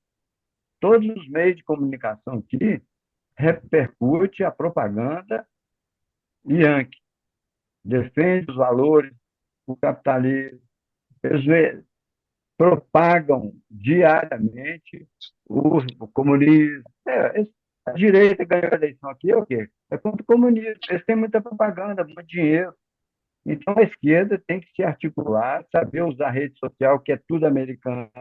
Todos os meios de comunicação aqui repercute a propaganda Yankee. Defende os valores do capitalismo. Eles propagam diariamente o comunismo. A direita ganhou a eleição aqui, é o quê? É contra o comunismo. Eles têm muita propaganda, muito dinheiro. Então, a esquerda tem que se articular, saber usar a rede social, que é tudo americano.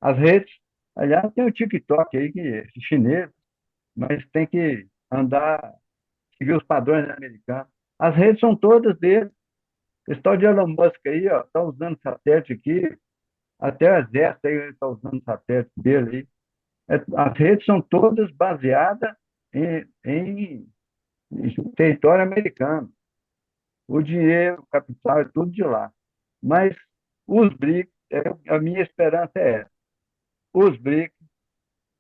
As redes, aliás, tem o TikTok aí, que é chinês, mas tem que seguir os padrões americanos. As redes são todas deles. Esse tal de Elon Musk aí, ó, está usando satélite aqui, até o exército aí está usando satélite dele aí. As redes são todas baseadas em território americano. O dinheiro, o capital, é tudo de lá. Mas Os BRICS, a minha esperança é essa. Os BRICS,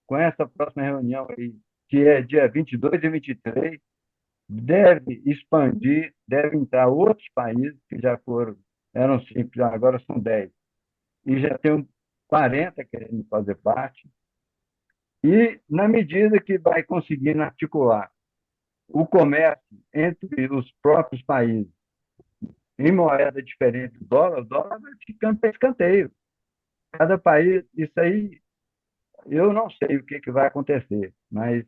com essa próxima reunião aí, que é dia 22 e 23, deve expandir, deve entrar outros países que já foram, eram 5, agora são 10, e já tem 40 querendo fazer parte, e na medida que vai conseguindo articular o comércio entre os próprios países em moeda diferente do dólar, o dólar vai ficando para escanteio. Cada país, isso aí, eu não sei o que vai acontecer, mas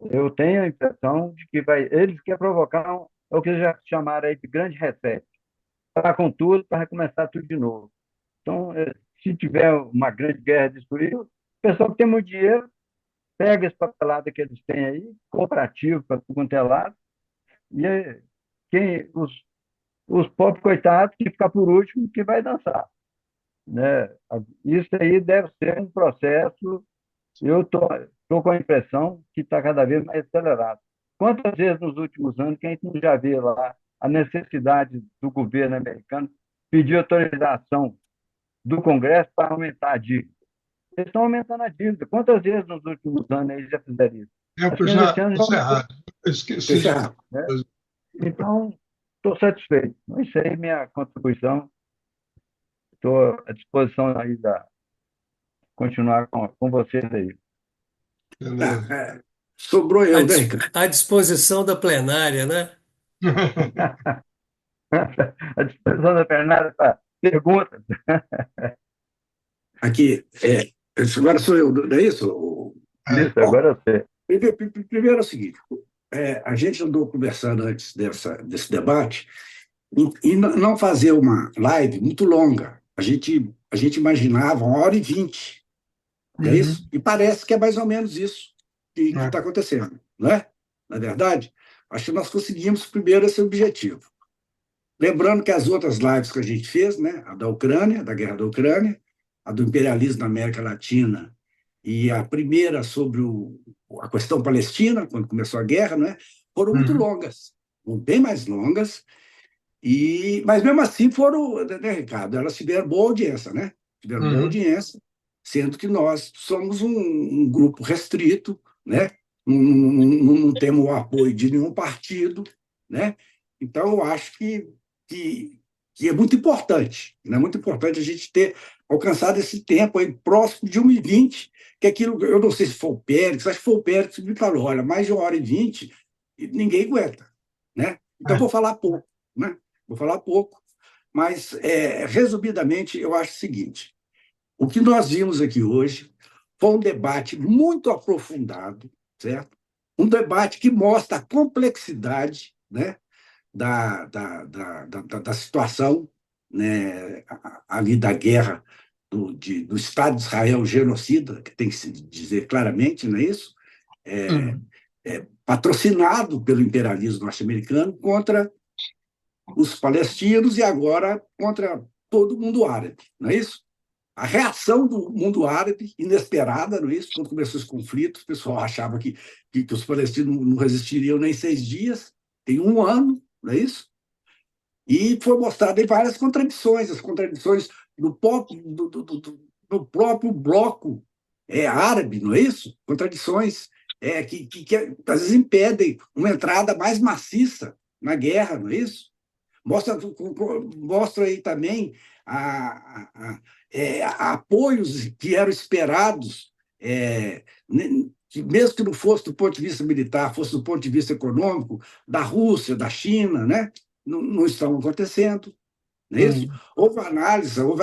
eu tenho a impressão de que eles querem provocar o que já chamaram aí de grande reset, parar com tudo para recomeçar tudo de novo. Então, se tiver uma grande guerra disso aí, o pessoal que tem muito dinheiro pega esse papelada que eles têm aí, cooperativo para tudo quanto é lado, e os pobres coitados que ficam por último que vai dançar, né? Isso aí deve ser um processo. Eu tô com a impressão que está cada vez mais acelerado. Quantas vezes nos últimos anos que a gente não já vê lá a necessidade do governo americano pedir autorização do Congresso para aumentar a dívida? Eles estão aumentando a dívida. Quantas vezes nos últimos anos eles já fizeram isso? Acho Tempo que já nesse ano já aumentou, encerrado. Eu esqueci de Fechar. né? Então, estou satisfeito. Isso aí é minha contribuição. Estou à disposição aí da continuar com vocês aí. Beleza. Sobrou eu, né, Ricardo? À disposição da plenária, né? À disposição da Fernanda para perguntas. Aqui, agora sou eu, não é isso? Isso, Bom, agora eu sei. primeiro é o seguinte, a gente andou conversando antes desse debate e não fazer uma live muito longa. A gente imaginava 1h20, não é isso? E parece que é mais ou menos isso que está acontecendo, não é? Na verdade, acho que nós conseguimos primeiro esse objetivo. Lembrando que as outras lives que a gente fez, né, a da Ucrânia, da guerra da Ucrânia, a do imperialismo na América Latina e a primeira sobre a questão palestina, quando começou a guerra, né, foram muito longas, bem mais longas, mas mesmo assim foram, né, Ricardo, elas tiveram boa audiência, né? Tiveram boa audiência, sendo que nós somos um grupo restrito, né? Não temos o apoio de nenhum partido, né? Então, eu acho que, que é muito importante, né? Muito importante a gente ter alcançado esse tempo aí próximo de 1h20, que aquilo, eu não sei se foi o Pérez, acho que foi o Pérez que me falou, olha, mais de 1h20 ninguém aguenta, né? Então, vou falar pouco, né? Vou falar pouco, mas, resumidamente, eu acho o seguinte, o que nós vimos aqui hoje foi um debate muito aprofundado, certo? Um debate que mostra a complexidade, né, da situação, né, ali da guerra do Estado de Israel genocida, que tem que se dizer claramente, não é isso? Patrocinado pelo imperialismo norte-americano contra os palestinos e agora contra todo o mundo árabe, não é isso? A reação do mundo árabe, inesperada, não é isso? Quando começou esse conflito, o pessoal achava que os palestinos não resistiriam nem 6 dias, tem 1 ano, não é isso? E foi mostrado em várias contradições, as contradições do próprio bloco árabe, não é isso? Contradições que às vezes impedem uma entrada mais maciça na guerra, não é isso? Mostra aí também apoios que eram esperados, que mesmo que não fosse do ponto de vista militar, fosse do ponto de vista econômico, da Rússia, da China, né? Não estão acontecendo. Não é isso? Houve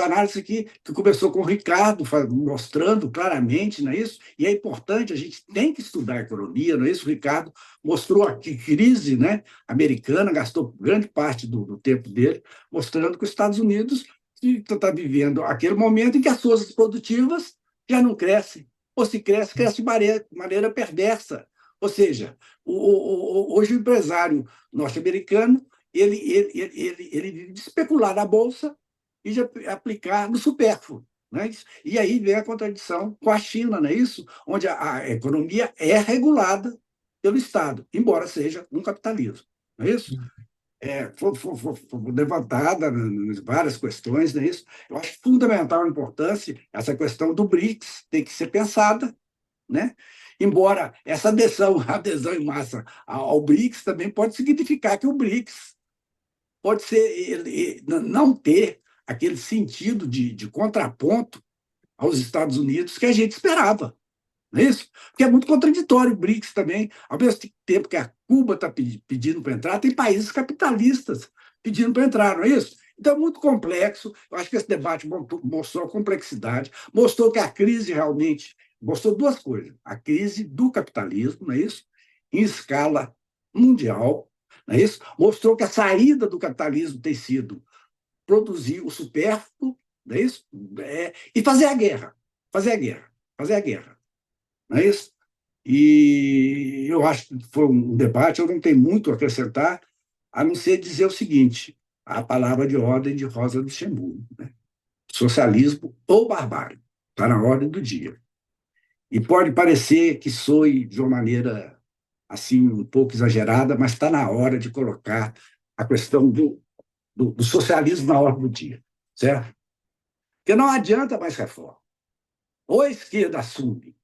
análise que começou com o Ricardo, mostrando claramente, não é isso? E é importante, a gente tem que estudar a economia, não é isso? O Ricardo mostrou a crise, né, americana, gastou grande parte do tempo dele, mostrando que os Estados Unidos está vivendo aquele momento em que as forças produtivas já não crescem, ou se cresce de maneira perversa. Ou seja, hoje o empresário norte-americano ele vive de especular na bolsa e de aplicar no supérfluo. Não é isso? E aí vem a contradição com a China, não é isso? Onde a economia é regulada pelo Estado, embora seja um capitalismo. Não é isso? foi levantada nas várias questões, não é isso? Eu acho fundamental a importância, essa questão do BRICS tem que ser pensada, né? Embora essa adesão, adesão em massa ao BRICS também pode significar que o BRICS pode ser não ter aquele sentido de contraponto aos Estados Unidos que a gente esperava. Não é isso? Porque é muito contraditório o BRICS também. Ao mesmo tempo que a Cuba está pedindo para entrar, tem países capitalistas pedindo para entrar, não é isso? Então é muito complexo. Eu acho que esse debate mostrou a complexidade, mostrou que a crise realmente mostrou duas coisas: a crise do capitalismo, não é isso? Em escala mundial, não é isso? Mostrou que a saída do capitalismo tem sido produzir o supérfluo, não é isso? E fazer a guerra, fazer a guerra, fazer a guerra, não é isso? E eu acho que foi um debate, eu não tenho muito a acrescentar, a não ser dizer o seguinte: a palavra de ordem de Rosa Luxemburgo, né? Socialismo ou barbárie, está na ordem do dia. E pode parecer que soe de uma maneira assim um pouco exagerada, mas está na hora de colocar a questão do socialismo na ordem do dia, certo? Porque não adianta mais reforma. Ou a esquerda assume,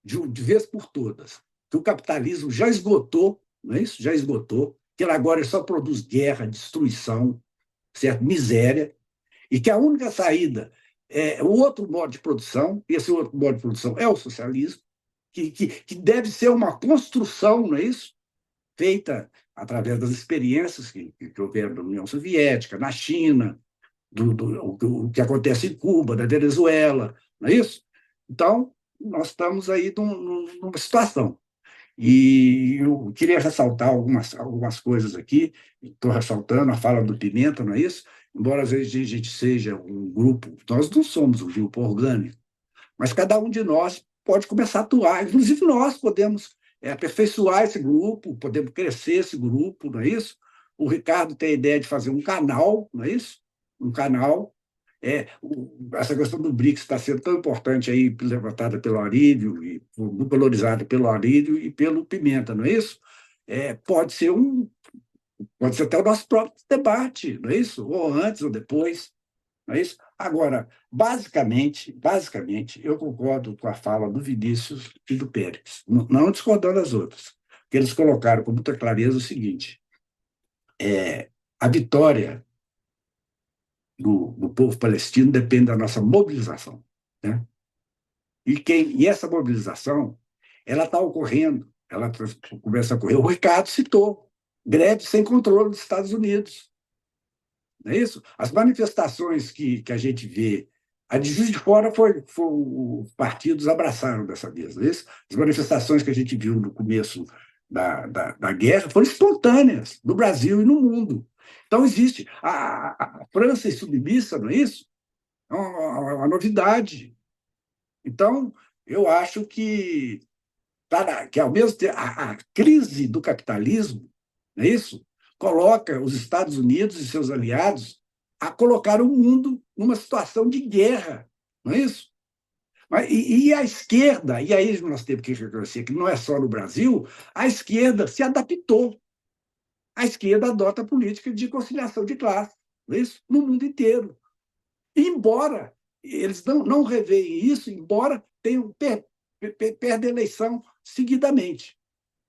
de vez por todas, que o capitalismo já esgotou, não é isso? Já esgotou, que ele agora só produz guerra, destruição, certo? Miséria, e que a única saída é o outro modo de produção, e esse outro modo de produção é o socialismo, que deve ser uma construção, não é isso? Feita através das experiências que houveram na União Soviética, na China, o que acontece em Cuba, na Venezuela, não é isso? Então, nós estamos aí numa situação. E eu queria ressaltar algumas coisas aqui, estou ressaltando a fala do Pimenta, não é isso? Embora às vezes a gente seja um grupo, nós não somos um grupo orgânico, mas cada um de nós pode começar a atuar. Inclusive, nós podemos aperfeiçoar esse grupo, podemos crescer esse grupo, não é isso? O Ricardo tem a ideia de fazer um canal, não é isso? Um canal. Essa questão do BRICS está sendo tão importante aí, levantada pelo Arílio, e muito valorizada pelo Arílio e pelo Pimenta, não é isso? Pode ser até o nosso próprio debate, não é isso? Ou antes ou depois. Não é isso? Agora, basicamente, eu concordo com a fala do Vinícius e do Pérez, não discordando das outras, porque eles colocaram com muita clareza o seguinte: a vitória do povo palestino depende da nossa mobilização, né? E essa mobilização, ela está ocorrendo, ela começa a ocorrer. O Ricardo citou greve sem controle dos Estados Unidos. Não é isso? As manifestações que a gente vê, a de Juiz de Fora os partidos abraçaram dessa vez, não é isso? As manifestações que a gente viu no começo da guerra foram espontâneas, no Brasil e no mundo. Então, existe a França submissa, não é isso? É uma novidade. Então, eu acho que ao mesmo tempo, a crise do capitalismo, não é isso? Coloca os Estados Unidos e seus aliados a colocar o mundo numa situação de guerra, não é isso? E a esquerda, e aí nós temos que reconhecer que não é só no Brasil, a esquerda se adaptou. A esquerda adota a política de conciliação de classe, não é isso? No mundo inteiro. Embora eles não reveem isso, embora tenham perdem a eleição seguidamente.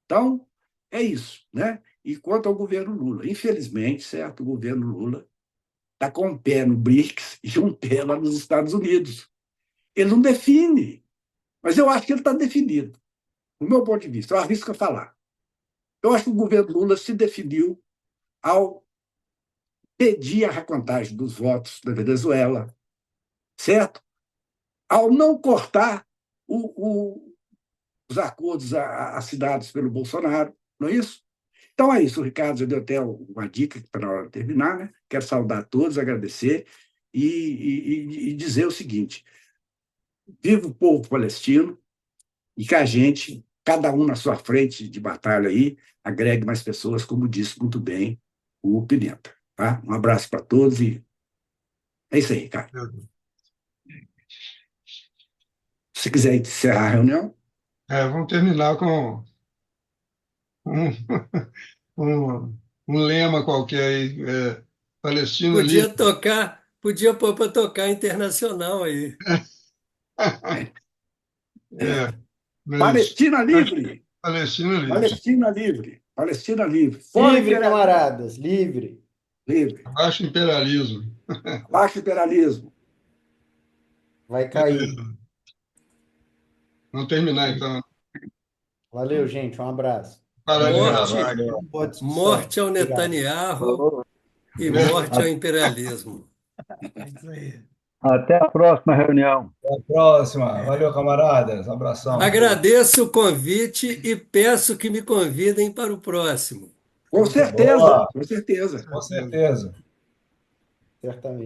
Então, é isso, né? E quanto ao governo Lula, infelizmente, certo, o governo Lula está com um pé no BRICS e um pé lá nos Estados Unidos. Ele não define, mas eu acho que ele está definido, do meu ponto de vista. Eu arrisco a falar. Eu acho que o governo Lula se definiu ao pedir a recontagem dos votos da Venezuela, certo? Ao não cortar os acordos assinados pelo Bolsonaro, não é isso? Então é isso, o Ricardo já deu até uma dica para na hora de terminar, né? Quero saudar a todos, agradecer e dizer o seguinte: viva o povo palestino e que a gente, cada um na sua frente de batalha aí, agregue mais pessoas, como disse muito bem o Pimenta. Tá? Um abraço para todos e é isso aí, Ricardo. Se quiser encerrar a reunião. Vamos terminar com um um lema qualquer aí, Palestina Podia livre. tocar, podia pôr para tocar internacional aí. É, mas Palestina livre! Palestina livre. Palestina livre! Palestina livre! Fora Livre, imperialismo! camaradas, livre. Livre! Abaixo o imperialismo. Abaixo imperialismo! Vai cair. Vamos terminar então. Valeu, gente. Um abraço. Parar de Morte, gravar. Boa discussão. morte ao Obrigado. Netanyahu e Né? morte ao imperialismo. É isso aí. Até a próxima reunião. Até a próxima. Valeu, camaradas. Um abração. Agradeço o convite e peço que me convidem para o próximo. Com certeza, Boa, com certeza. com certeza. Certamente.